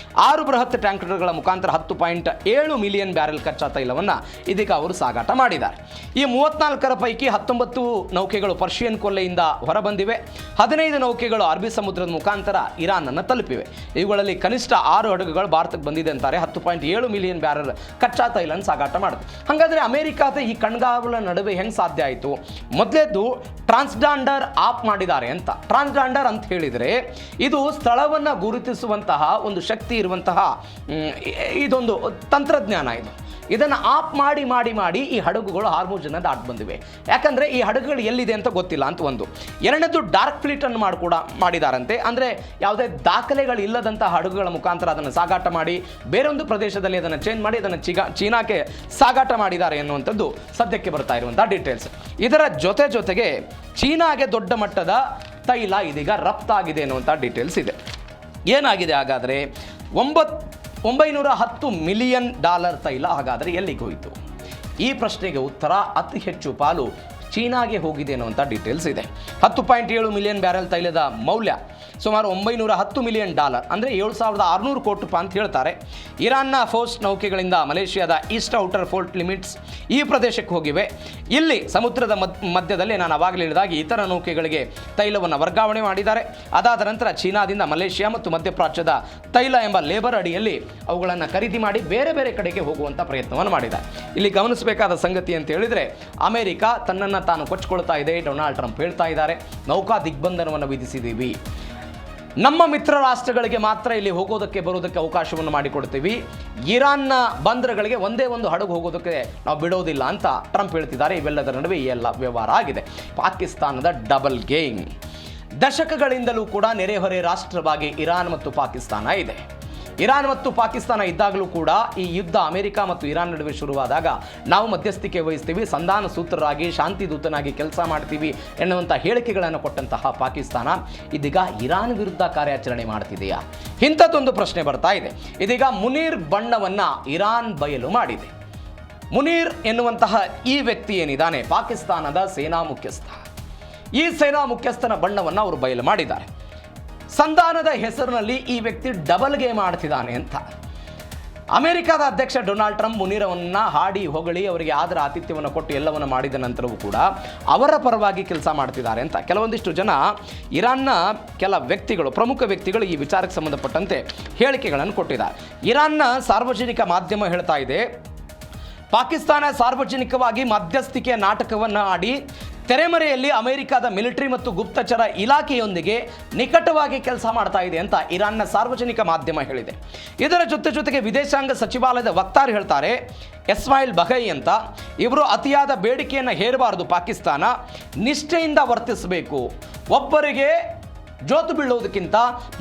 6 ಬೃಹತ್ ಟ್ಯಾಂಕರ್ಗಳ ಮುಖಾಂತರ 10.7 ಮಿಲಿಯನ್ ಬ್ಯಾರೆಲ್ ಕಚ್ಚಾ ತೈಲವನ್ನು ಇದೀಗ ಅವರು ಸಾಗಾಟ ಮಾಡಿದ್ದಾರೆ. ಈ 34ರ ಪೈಕಿ 19 ನೌಕೆಗಳು ಪರ್ಷಿಯನ್ ಕೊಲ್ಲೆಯಿಂದ ಹೊರಬಂದಿವೆ. 15 ನೌಕೆಗಳು ಅರಬ್ಬಿ ಸಮುದ್ರದ ಮುಖಾಂತರ ಇರಾನನ್ನು ತಲುಪಿವೆ. ಇವುಗಳಲ್ಲಿ ಕನಿಷ್ಠ 6 ಹಡಗುಗಳು ಭಾರತಕ್ಕೆ ಬಂದಿದೆ ಅಂತಾರೆ. 10.7 ಮಿಲಿಯನ್ ಬ್ಯಾರೆಲ್ ಕಚ್ಚಾ ತೈಲನ್ನು ಸಾಗಾಟ ಮಾಡುತ್ತೆ. ಹಾಗಾದರೆ ಅಮೆರಿಕಾದ ಈ ಕಣ್ಗಾವಲ ನಡುವೆ ಸಾಧ್ಯ ಆಯಿತು? ಮೊದಲೇದು ಟ್ರಾನ್ಸ್ಜಾಂಡರ್ ಆಫ್ ಮಾಡಿದ್ದಾರೆ ಅಂತ. ಟ್ರಾನ್ಸ್ಜಾಂಡರ್ ಅಂತ ಹೇಳಿದರೆ ಇದು ಸ್ಥಳವನ್ನು ಗುರುತಿಸುವಂತಹ ಒಂದು ಶಕ್ತಿ ಇರುವಂತಹ ಇದೊಂದು ತಂತ್ರಜ್ಞಾನ. ಇದನ್ನು ಆಫ್ ಮಾಡಿ ಈ ಹಡಗುಗಳು ಹಾರ್ಮುಜನ್ನು ದಾಟಿ ಬಂದಿವೆ. ಯಾಕಂದರೆ ಈ ಹಡಗುಗಳು ಎಲ್ಲಿದೆ ಅಂತ ಗೊತ್ತಿಲ್ಲ ಅಂತ ಒಂದು. ಎರಡನೇದು ಡಾರ್ಕ್ ಫ್ಲೀಟನ್ನು ಮಾಡಿದಾರಂತೆ. ಅಂದರೆ ಯಾವುದೇ ದಾಖಲೆಗಳು ಇಲ್ಲದಂಥ ಹಡಗುಗಳ ಮುಖಾಂತರ ಅದನ್ನು ಸಾಗಾಟ ಮಾಡಿ ಬೇರೊಂದು ಪ್ರದೇಶದಲ್ಲಿ ಅದನ್ನು ಚೇಂಜ್ ಮಾಡಿ ಅದನ್ನು ಚೀನಾಕ್ಕೆ ಸಾಗಾಟ ಮಾಡಿದ್ದಾರೆ ಎನ್ನುವಂಥದ್ದು ಸದ್ಯಕ್ಕೆ ಬರ್ತಾ ಇರುವಂಥ ಡೀಟೇಲ್ಸ್. ಇದರ ಜೊತೆಗೆ ಚೀನಾಗೆ ದೊಡ್ಡ ಮಟ್ಟದ ತೈಲ ಇದೀಗ ರಫ್ತಾಗಿದೆ ಎನ್ನುವಂಥ ಡೀಟೇಲ್ಸ್ ಇದೆ. ಏನಾಗಿದೆ ಹಾಗಾದರೆ? 910 ಮಿಲಿಯನ್ ಡಾಲರ್ ತೈಲ ಹಾಗಾದರೆ ಎಲ್ಲಿಗೆ ಹೋಯಿತು? ಈ ಪ್ರಶ್ನೆಗೆ ಉತ್ತರ ಅತಿ ಹೆಚ್ಚು ಪಾಲು ಚೀನಾಗೆ ಹೋಗಿದೆ ಅನ್ನುವಂಥ ಡೀಟೇಲ್ಸ್ ಇದೆ. 10.7 ಮಿಲಿಯನ್ ಬ್ಯಾರೆಲ್ ತೈಲದ ಮೌಲ್ಯ ಸುಮಾರು 910 ಮಿಲಿಯನ್ ಡಾಲರ್, ಅಂದರೆ 7,600 ಕೋಟಿ ರೂಪಾಯಿ ಅಂತ ಹೇಳ್ತಾರೆ. ಇರಾನ್ನ ಫೋರ್ಸ್ ನೌಕೆಗಳಿಂದ ಮಲೇಷಿಯಾದ ಈಸ್ಟ್ ಔಟರ್ ಫೋರ್ಟ್ ಲಿಮಿಟ್ಸ್ ಈ ಪ್ರದೇಶಕ್ಕೆ ಹೋಗಿವೆ. ಇಲ್ಲಿ ಸಮುದ್ರದ ಮಧ್ಯದಲ್ಲಿ ನಾನು ಅವಾಗಲೇ ಹೇಳಿದಾಗ ಇತರ ನೌಕೆಗಳಿಗೆ ತೈಲವನ್ನು ವರ್ಗಾವಣೆ ಮಾಡಿದ್ದಾರೆ. ಅದಾದ ನಂತರ ಚೀನಾದಿಂದ ಮಲೇಷಿಯಾ ಮತ್ತು ಮಧ್ಯಪ್ರಾಚ್ಯದ ತೈಲ ಎಂಬ ಲೇಬರ್ ಅಡಿಯಲ್ಲಿ ಅವುಗಳನ್ನು ಖರೀದಿ ಮಾಡಿ ಬೇರೆ ಬೇರೆ ಕಡೆಗೆ ಹೋಗುವಂಥ ಪ್ರಯತ್ನವನ್ನು ಮಾಡಿದ್ದಾರೆ. ಇಲ್ಲಿ ಗಮನಿಸಬೇಕಾದ ಸಂಗತಿ ಅಂತ ಹೇಳಿದರೆ, ಅಮೆರಿಕ ತನ್ನನ್ನು ತಾನು ಕೊಚ್ಚಿಕೊಳ್ತಾ ಇದೆ. ಡೊನಾಲ್ಡ್ ಟ್ರಂಪ್ ಹೇಳ್ತಾ ಇದ್ದಾರೆ, ನೌಕಾ ದಿಗ್ಬಂಧನವನ್ನು ವಿಧಿಸಿದ್ದೀವಿ, ನಮ್ಮ ಮಿತ್ರ ರಾಷ್ಟ್ರಗಳಿಗೆ ಮಾತ್ರ ಇಲ್ಲಿ ಹೋಗೋದಕ್ಕೆ ಬರೋದಕ್ಕೆ ಅವಕಾಶವನ್ನು ಮಾಡಿಕೊಡ್ತೀವಿ, ಇರಾನ್ನ ಬಂದರುಗಳಿಗೆ ಒಂದೇ ಒಂದು ಹಡಗು ಹೋಗೋದಕ್ಕೆ ನಾವು ಬಿಡೋದಿಲ್ಲ ಅಂತ ಟ್ರಂಪ್ ಹೇಳ್ತಿದ್ದಾರೆ. ಇವೆಲ್ಲದರ ನಡುವೆ ಈ ಎಲ್ಲ ವ್ಯವಹಾರ ಆಗಿದೆ. ಪಾಕಿಸ್ತಾನದ ಡಬಲ್ ಗೇಮ್. ದಶಕಗಳಿಂದಲೂ ಕೂಡ ನೆರೆಹೊರೆ ರಾಷ್ಟ್ರವಾಗಿ ಇರಾನ್ ಮತ್ತು ಪಾಕಿಸ್ತಾನ ಇದೆ. ಇರಾನ್ ಮತ್ತು ಪಾಕಿಸ್ತಾನ ಇದ್ದಾಗಲೂ ಕೂಡ ಈ ಯುದ್ಧ ಅಮೆರಿಕ ಮತ್ತು ಇರಾನ್ ನಡುವೆ ಶುರುವಾದಾಗ ನಾವು ಮಧ್ಯಸ್ಥಿಕೆ ವಹಿಸ್ತೀವಿ, ಸಂಧಾನ ಸೂತ್ರರಾಗಿ ಶಾಂತಿ ದೂತನಾಗಿ ಕೆಲಸ ಮಾಡ್ತೀವಿ ಎನ್ನುವಂಥ ಹೇಳಿಕೆಗಳನ್ನು ಕೊಟ್ಟಂತಹ ಪಾಕಿಸ್ತಾನ ಇದೀಗ ಇರಾನ್ ವಿರುದ್ಧ ಕಾರ್ಯಾಚರಣೆ ಮಾಡ್ತಿದೆಯಾ? ಇಂಥದ್ದೊಂದು ಪ್ರಶ್ನೆ ಬರ್ತಾ ಇದೆ. ಇದೀಗ ಮುನೀರ್ ಬಣ್ಣವನ್ನು ಇರಾನ್ ಬಯಲು ಮಾಡಿದೆ. ಮುನೀರ್ ಎನ್ನುವಂತಹ ಈ ವ್ಯಕ್ತಿ ಏನಿದ್ದಾನೆ ಪಾಕಿಸ್ತಾನದ ಸೇನಾ ಮುಖ್ಯಸ್ಥ. ಈ ಸೇನಾ ಮುಖ್ಯಸ್ಥನ ಬಣ್ಣವನ್ನು ಅವರು ಬಯಲು ಮಾಡಿದ್ದಾರೆ. ಸಂಧಾನದ ಹೆಸರಿನಲ್ಲಿ ಈ ವ್ಯಕ್ತಿ ಡಬಲ್ ಗೇಮ್ ಆಡ್ತಿದ್ದಾನೆ ಅಂತ. ಅಮೆರಿಕದ ಅಧ್ಯಕ್ಷ ಡೊನಾಲ್ಡ್ ಟ್ರಂಪ್ ಮುನೀರವನ್ನು ಹಾಡಿ ಹೊಗಳಿ ಅವರಿಗೆ ಆದರ ಆತಿಥ್ಯವನ್ನು ಕೊಟ್ಟು ಎಲ್ಲವನ್ನು ಮಾಡಿದ ನಂತರವೂ ಕೂಡ ಅವರ ಪರವಾಗಿ ಕೆಲಸ ಮಾಡ್ತಿದ್ದಾರೆ ಅಂತ ಕೆಲವೊಂದಿಷ್ಟು ಜನ ಇರಾನ್ನ ಕೆಲ ವ್ಯಕ್ತಿಗಳು, ಪ್ರಮುಖ ವ್ಯಕ್ತಿಗಳು ಈ ವಿಚಾರಕ್ಕೆ ಸಂಬಂಧಪಟ್ಟಂತೆ ಹೇಳಿಕೆಗಳನ್ನು ಕೊಟ್ಟಿದ್ದಾರೆ. ಇರಾನ್ನ ಸಾರ್ವಜನಿಕ ಮಾಧ್ಯಮ ಹೇಳ್ತಾ ಇದೆ, ಪಾಕಿಸ್ತಾನ ಸಾರ್ವಜನಿಕವಾಗಿ ಮಧ್ಯಸ್ಥಿಕೆಯ ನಾಟಕವನ್ನು ಆಡಿ ತೆರೆಮರೆಯಲ್ಲಿ ಅಮೆರಿಕದ ಮಿಲಿಟರಿ ಮತ್ತು ಗುಪ್ತಚರ ಇಲಾಖೆಯೊಂದಿಗೆ ನಿಕಟವಾಗಿ ಕೆಲಸ ಮಾಡ್ತಾ ಇದೆ ಅಂತ ಇರಾನ್ನ ಸಾರ್ವಜನಿಕ ಮಾಧ್ಯಮ ಹೇಳಿದೆ. ಇದರ ಜೊತೆಗೆ ವಿದೇಶಾಂಗ ಸಚಿವಾಲಯದ ವಕ್ತಾರ ಹೇಳ್ತಾರೆ, ಇಸ್ಮಾಯಿಲ್ ಬಘೈ ಅಂತ, ಇವರು ಅತಿಯಾದ ಬೇಡಿಕೆಯನ್ನು ಹೇರಬಾರದು, ಪಾಕಿಸ್ತಾನ ನಿಷ್ಠೆಯಿಂದ ವರ್ತಿಸಬೇಕು, ಒಬ್ಬರಿಗೆ ಜೋತು ಬೀಳುವುದಕ್ಕಿಂತ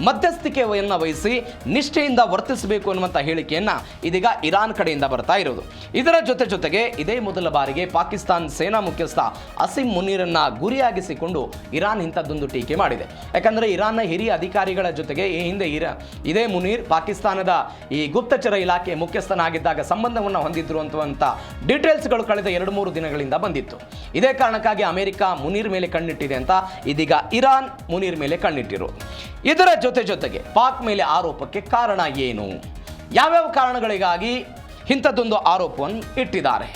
ಮಧ್ಯಸ್ಥಿಕೆಯನ್ನು ವಹಿಸಿ ನಿಷ್ಠೆಯಿಂದ ವರ್ತಿಸಬೇಕು ಅನ್ನುವಂಥ ಹೇಳಿಕೆಯನ್ನು ಇದೀಗ ಇರಾನ್ ಕಡೆಯಿಂದ ಬರ್ತಾ ಇರೋದು. ಇದರ ಜೊತೆಗೆ ಇದೇ ಮೊದಲ ಬಾರಿಗೆ ಪಾಕಿಸ್ತಾನ ಸೇನಾ ಮುಖ್ಯಸ್ಥ ಅಸಿಮ್ ಮುನೀರನ್ನು ಗುರಿಯಾಗಿಸಿಕೊಂಡು ಇರಾನ್ ಇಂಥದ್ದೊಂದು ಟೀಕೆ ಮಾಡಿದೆ. ಯಾಕಂದರೆ ಇರಾನ್ನ ಹಿರಿಯ ಅಧಿಕಾರಿಗಳ ಜೊತೆಗೆ ಈ ಹಿಂದೆ ಇದೇ ಮುನೀರ್ ಪಾಕಿಸ್ತಾನದ ಈ ಗುಪ್ತಚರ ಇಲಾಖೆ ಮುಖ್ಯಸ್ಥನಾಗಿದ್ದಾಗ ಸಂಬಂಧವನ್ನು ಹೊಂದಿದ್ರು ಅನ್ನುವಂಥ ಡೀಟೇಲ್ಸ್ಗಳು ಕಳೆದ 2-3 ದಿನಗಳಿಂದ ಬಂದಿತ್ತು. ಇದೇ ಕಾರಣಕ್ಕಾಗಿ ಅಮೆರಿಕ ಮುನೀರ್ ಮೇಲೆ ಕಣ್ಣಿಟ್ಟಿದೆ ಅಂತ ಇದೀಗ ಇರಾನ್ ಮುನೀರ್ ಮೇಲೆ ಕಣ್ಣಿಟ್ಟಿರೋದು. ಇದರ ಜೊತೆಗೆ ಪಾಕ್ ಮೇಲೆ ಆರೋಪಕ್ಕೆ ಕಾರಣ ಏನು, ಯಾವ್ಯಾವ ಕಾರಣಗಳಿಗಾಗಿ ಇಂಥದ್ದೊಂದು ಆರೋಪವನ್ನು ಇಟ್ಟಿದ್ದಾರೆ?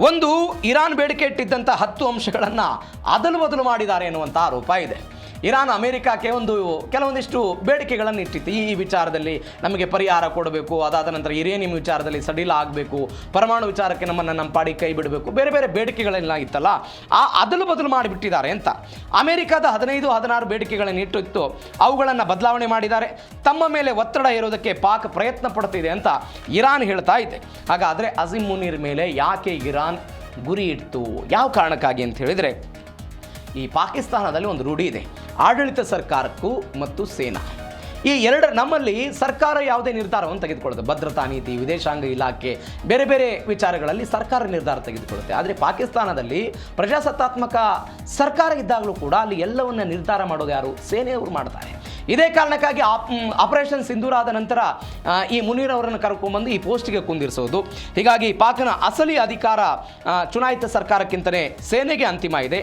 ಒಂದು, ಇರಾನ್ ಬೇಡಿಕೆ ಇಟ್ಟಿದ್ದಂಥ 10 ಅಂಶಗಳನ್ನು ಅದಲು ಬದಲು ಮಾಡಿದ್ದಾರೆ ಎನ್ನುವಂಥ ಆರೋಪ ಇದೆ. ಇರಾನ್ ಅಮೆರಿಕಕ್ಕೆ ಕೆಲವೊಂದಿಷ್ಟು ಬೇಡಿಕೆಗಳನ್ನು ಇಟ್ಟಿತ್ತು. ಈ ವಿಚಾರದಲ್ಲಿ ನಮಗೆ ಪರಿಹಾರ ಕೊಡಬೇಕು, ಅದಾದ ನಂತರ ಯುರೇನಿಯಂ ವಿಚಾರದಲ್ಲಿ ಸಡಿಲ ಆಗಬೇಕು, ಪರಮಾಣು ವಿಚಾರಕ್ಕೆ ನಮ್ಮ ಪಾಡಿ ಕೈ ಬಿಡಬೇಕು, ಬೇರೆ ಬೇರೆ ಬೇಡಿಕೆಗಳೆಲ್ಲ ಇತ್ತಲ್ಲ, ಅದಲು ಬದಲು ಮಾಡಿಬಿಟ್ಟಿದ್ದಾರೆ ಅಂತ. ಅಮೆರಿಕದ 15-16 ಬೇಡಿಕೆಗಳನ್ನು ಇಟ್ಟಿತ್ತು, ಅವುಗಳನ್ನು ಬದಲಾವಣೆ ಮಾಡಿದ್ದಾರೆ. ತಮ್ಮ ಮೇಲೆ ಒತ್ತಡ ಇರೋದಕ್ಕೆ ಪಾಕ್ ಪ್ರಯತ್ನ ಪಡ್ತಿದೆ ಅಂತ ಇರಾನ್ ಹೇಳ್ತಾ ಇದೆ. ಹಾಗಾದರೆ ಅಜೀಮ್ ಮುನೀರ್ ಮೇಲೆ ಯಾಕೆ ಇರಾನ್ ಗುರಿ ಇಡ್ತು, ಯಾವ ಕಾರಣಕ್ಕಾಗಿ ಅಂತ ಹೇಳಿದರೆ, ಈ ಪಾಕಿಸ್ತಾನದಲ್ಲಿ ಒಂದು ರೂಢಿ ಇದೆ, ಆಡಳಿತ ಸರ್ಕಾರಕ್ಕೂ ಮತ್ತು ಸೇನಾ, ಈ ನಮ್ಮಲ್ಲಿ ಸರ್ಕಾರ ಯಾವುದೇ ನಿರ್ಧಾರವನ್ನು ತೆಗೆದುಕೊಳ್ಳುತ್ತೆ, ಭದ್ರತಾ ನೀತಿ, ವಿದೇಶಾಂಗ ಇಲಾಖೆ, ಬೇರೆ ಬೇರೆ ವಿಚಾರಗಳಲ್ಲಿ ಸರ್ಕಾರ ನಿರ್ಧಾರ ತೆಗೆದುಕೊಳ್ಳುತ್ತೆ. ಆದರೆ ಪಾಕಿಸ್ತಾನದಲ್ಲಿ ಪ್ರಜಾಸತ್ತಾತ್ಮಕ ಸರ್ಕಾರ ಇದ್ದಾಗಲೂ ಕೂಡ ಅಲ್ಲಿ ಎಲ್ಲವನ್ನ ನಿರ್ಧಾರ ಮಾಡೋದು ಯಾರು? ಸೇನೆಯವರು ಮಾಡ್ತಾರೆ. ಇದೇ ಕಾರಣಕ್ಕಾಗಿ ಆಪರೇಷನ್ ಸಿಂಧೂರ ಆದ ನಂತರ ಈ ಮುನೀರ್ ಅವರನ್ನು ಕರ್ಕೊಂಡ್ಬಂದು ಈ ಪೋಸ್ಟ್ಗೆ ಕುಂದಿರಿಸೋದು. ಹೀಗಾಗಿ ಪಾಕ್ನ ಅಸಲಿ ಅಧಿಕಾರ ಚುನಾಯಿತ ಸರ್ಕಾರಕ್ಕಿಂತಲೇ ಸೇನೆಗೆ ಅಂತಿಮ ಇದೆ.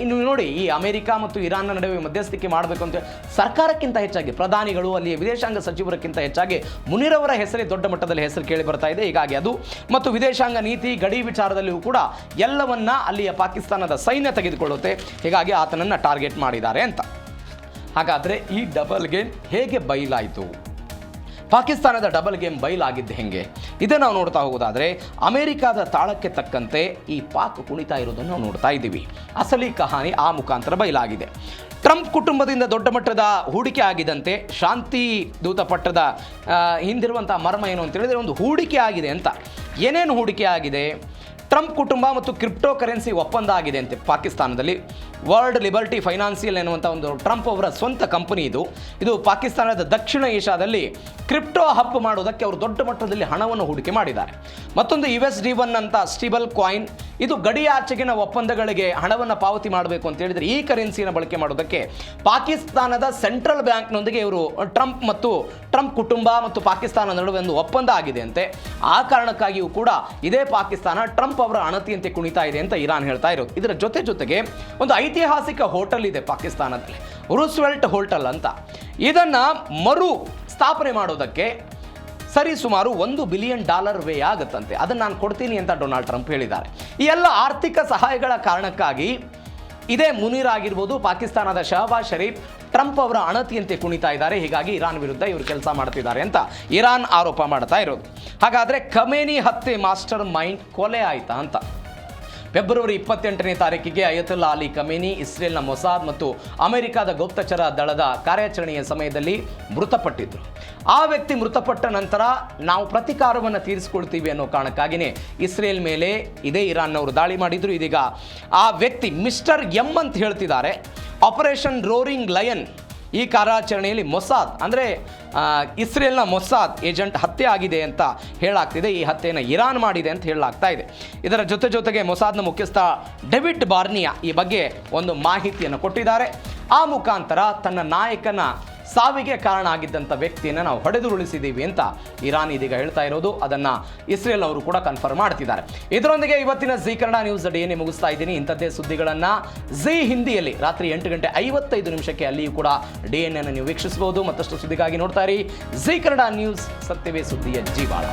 ಇನ್ನು ನೋಡಿ, ಈ ಅಮೆರಿಕ ಮತ್ತು ಇರಾನ್ನ ನಡುವೆ ಮಧ್ಯಸ್ಥಿಕೆ ಮಾಡಬೇಕು ಅಂತ ಸರ್ಕಾರಕ್ಕಿಂತ ಹೆಚ್ಚಾಗಿ ಪ್ರಧಾನಿಗಳು, ಅಲ್ಲಿಯ ವಿದೇಶಾಂಗ ಸಚಿವರಕ್ಕಿಂತ ಹೆಚ್ಚಾಗಿ ಮುನೀರ್ ಅವರ ಹೆಸರೇ ದೊಡ್ಡ ಮಟ್ಟದಲ್ಲಿ ಹೆಸರು ಕೇಳಿ ಬರ್ತಾ ಇದೆ. ಹೀಗಾಗಿ ಅದು ಮತ್ತು ವಿದೇಶಾಂಗ ನೀತಿ, ಗಡಿ ವಿಚಾರದಲ್ಲಿಯೂ ಕೂಡ ಎಲ್ಲವನ್ನ ಅಲ್ಲಿಯ ಪಾಕಿಸ್ತಾನದ ಸೈನ್ಯ ತೆಗೆದುಕೊಳ್ಳುತ್ತೆ. ಹೀಗಾಗಿ ಆತನನ್ನು ಟಾರ್ಗೆಟ್ ಮಾಡಿದ್ದಾರೆ ಅಂತ. ಹಾಗಾದರೆ ಈ ಡಬಲ್ ಗೇಮ್ ಹೇಗೆ ಬಯಲಾಯಿತು? ಪಾಕಿಸ್ತಾನದ ಡಬಲ್ ಗೇಮ್ ಬಯಲಾಗಿದ್ದು ಹೆಂಗೆ? ಇದೇ ನಾವು ನೋಡ್ತಾ ಹೋಗೋದಾದರೆ, ಅಮೆರಿಕದ ತಾಳಕ್ಕೆ ತಕ್ಕಂತೆ ಈ ಪಾಕ್ ಕುಣಿತಾ ಇರೋದನ್ನು ನಾವು ನೋಡ್ತಾ ಇದ್ದೀವಿ. ಅಸಲಿ ಕಹಾನಿ ಆ ಮುಖಾಂತರ ಬಯಲಾಗಿದೆ. ಟ್ರಂಪ್ ಕುಟುಂಬದಿಂದ ದೊಡ್ಡ ಮಟ್ಟದ ಹೂಡಿಕೆ ಆಗಿದಂತೆ, ಶಾಂತಿ ದೂತ ಪಟ್ಟದ ಹಿಂದಿರುವಂಥ ಮರ್ಮ ಏನು ಅಂತ ಹೇಳಿದರೆ, ಒಂದು ಹೂಡಿಕೆ ಆಗಿದೆ ಅಂತ. ಏನೇನು ಹೂಡಿಕೆ ಆಗಿದೆ? ಟ್ರಂಪ್ ಕುಟುಂಬ ಮತ್ತು ಕ್ರಿಪ್ಟೋ ಕರೆನ್ಸಿ ಒಪ್ಪಂದ ಆಗಿದೆ ಅಂತೆ ಪಾಕಿಸ್ತಾನದಲ್ಲಿ. ವರ್ಲ್ಡ್ ಲಿಬರ್ಟಿ ಫೈನಾನ್ಸಿಯಲ್ ಎನ್ನುವಂಥ ಒಂದು ಟ್ರಂಪ್ ಅವರ ಸ್ವಂತ ಕಂಪನಿ ಇದು ಪಾಕಿಸ್ತಾನದ ದಕ್ಷಿಣ ಏಷ್ಯಾದಲ್ಲಿ ಕ್ರಿಪ್ಟೋ ಹಬ್ ಮಾಡೋದಕ್ಕೆ ಅವರು ದೊಡ್ಡ ಮಟ್ಟದಲ್ಲಿ ಹಣವನ್ನು ಹೂಡಿಕೆ ಮಾಡಿದ್ದಾರೆ. ಮತ್ತೊಂದು USD1 ಅಂತ ಸ್ಟೇಬಲ್ ಕಾಯಿನ್, ಇದು ಗಡಿಯಾಚೆಗಿನ ಒಪ್ಪಂದಗಳಿಗೆ ಹಣವನ್ನು ಪಾವತಿ ಮಾಡಬೇಕು ಅಂತ ಹೇಳಿದರೆ ಈ ಕರೆನ್ಸಿಯನ್ನು ಬಳಕೆ ಮಾಡೋದಕ್ಕೆ ಪಾಕಿಸ್ತಾನದ ಸೆಂಟ್ರಲ್ ಬ್ಯಾಂಕ್ನೊಂದಿಗೆ ಇವರು ಟ್ರಂಪ್ ಕುಟುಂಬ ಮತ್ತು ಪಾಕಿಸ್ತಾನ ನಡುವೆ ಒಂದು ಒಪ್ಪಂದ ಆಗಿದೆ ಅಂತೆ. ಆ ಕಾರಣಕ್ಕಾಗಿಯೂ ಕೂಡ ಇದೇ ಪಾಕಿಸ್ತಾನ ಟ್ರಂಪ್ ಅವರ ಅಣತಿಯಂತೆ ಕುಣಿತಾ ಇದೆ ಅಂತ ಇರಾನ್ ಹೇಳ್ತಾ ಇರೋದು. ಇದರ ಜೊತೆಗೆ ಒಂದು ಐತಿಹಾಸಿಕ ಹೋಟೆಲ್ ಇದೆ ಪಾಕಿಸ್ತಾನದಲ್ಲಿ, ರೂಸ್ವೆಲ್ಟ್ ಹೋಟೆಲ್ ಅಂತ. ಇದನ್ನು ಮರು ಸ್ಥಾಪನೆ ಮಾಡೋದಕ್ಕೆ ಸರಿಸುಮಾರು $1 ಬಿಲಿಯನ್ ವ್ಯಯ ಆಗುತ್ತಂತೆ. ಅದನ್ನು ನಾನು ಕೊಡ್ತೀನಿ ಅಂತ ಡೊನಾಲ್ಡ್ ಟ್ರಂಪ್ ಹೇಳಿದ್ದಾರೆ. ಈ ಎಲ್ಲ ಆರ್ಥಿಕ ಸಹಾಯಗಳ ಕಾರಣಕ್ಕಾಗಿ ಇದೇ ಮುನೀರ್ ಆಗಿರ್ಬೋದು, ಪಾಕಿಸ್ತಾನದ ಶಹಬಾಜ್ ಶರೀಫ್ ಟ್ರಂಪ್ ಅವರ ಅಣತಿಯಂತೆ ಕುಣಿತಾ ಇದ್ದಾರೆ. ಹೀಗಾಗಿ ಇರಾನ್ ವಿರುದ್ಧ ಇವರು ಕೆಲಸ ಮಾಡ್ತಿದ್ದಾರೆ ಅಂತ ಇರಾನ್ ಆರೋಪ ಮಾಡ್ತಾ ಇರೋದು. ಹಾಗಾದರೆ ಖಮೇನಿ ಹತ್ಯೆ ಮಾಸ್ಟರ್ ಮೈಂಡ್ ಕೊಲೆ ಆಯ್ತಾ ಅಂತ. ಫೆಬ್ರವರಿ 28ನೇ ತಾರೀಕಿಗೆ ಅಯತುಲ್ಲಾ ಅಲಿ ಖಮೇನಿ ಇಸ್ರೇಲ್ನ ಮೊಸಾದ್ ಮತ್ತು ಅಮೆರಿಕದ ಗುಪ್ತಚರ ದಳದ ಕಾರ್ಯಾಚರಣೆಯ ಸಮಯದಲ್ಲಿ ಮೃತಪಟ್ಟಿದ್ದರು. ಆ ವ್ಯಕ್ತಿ ಮೃತಪಟ್ಟ ನಂತರ ನಾವು ಪ್ರತಿಕಾರವನ್ನು ತೀರಿಸಿಕೊಳ್ತೀವಿ ಅನ್ನೋ ಕಾರಣಕ್ಕಾಗಿಯೇ ಇಸ್ರೇಲ್ ಮೇಲೆ ಇದೇ ಇರಾನ್ನವರು ದಾಳಿ ಮಾಡಿದ್ರು. ಇದೀಗ ಆ ವ್ಯಕ್ತಿ ಮಿಸ್ಟರ್ ಎಂ ಅಂತ ಹೇಳ್ತಿದ್ದಾರೆ. ಆಪರೇಷನ್ ರೋರಿಂಗ್ ಲಯನ್ ಈ ಕಾರ್ಯಾಚರಣೆಯಲ್ಲಿ ಮೊಸಾದ್ ಅಂದರೆ ಇಸ್ರೇಲ್ನ ಮೊಸಾದ್ ಏಜೆಂಟ್ ಹತ್ಯೆ ಆಗಿದೆ ಅಂತ ಹೇಳಲಾಗ್ತಿದೆ. ಈ ಹತ್ಯೆಯನ್ನು ಇರಾನ್ ಮಾಡಿದೆ ಅಂತ ಹೇಳಲಾಗ್ತಾ ಇದೆ. ಇದರ ಜೊತೆಗೆ ಮೊಸಾದ್ನ ಮುಖ್ಯಸ್ಥ ಡೇವಿಡ್ ಬಾರ್ನಿಯಾ ಈ ಬಗ್ಗೆ ಒಂದು ಮಾಹಿತಿಯನ್ನು ಕೊಟ್ಟಿದ್ದಾರೆ. ಆ ಮುಖಾಂತರ ತನ್ನ ನಾಯಕನ ಸಾವಿಗೆ ಕಾರಣ ಆಗಿದ್ದಂಥ ವ್ಯಕ್ತಿಯನ್ನು ನಾವು ಹೊಡೆದುರುಳಿಸಿದ್ದೀವಿ ಅಂತ ಇರಾನ್ ಇದೀಗ ಹೇಳ್ತಾ ಇರೋದು. ಅದನ್ನು ಇಸ್ರೇಲ್ ಅವರು ಕೂಡ ಕನ್ಫರ್ಮ್ ಮಾಡ್ತಿದ್ದಾರೆ. ಇದರೊಂದಿಗೆ ಇವತ್ತಿನ ಜೀ ಕನ್ನಡ ನ್ಯೂಸ್ ಡೇನೇ ಮುಗಿಸ್ತಾ ಇದ್ದೀನಿ. ಇಂಥದ್ದೇ ಸುದ್ದಿಗಳನ್ನು ಜೀ ಹಿಂದಿಯಲ್ಲಿ ರಾತ್ರಿ 8:55 ಅಲ್ಲಿಯೂ ಕೂಡ DNA ನೀವು ವೀಕ್ಷಿಸಬಹುದು. ಮತ್ತಷ್ಟು ಸುದ್ದಿಗಾಗಿ ನೋಡ್ತಾ ಇರಿ ಜೀ ಕನ್ನಡ ನ್ಯೂಸ್, ಸತ್ಯವೇ ಸುದ್ದಿಯ ಜೀವಾಳ.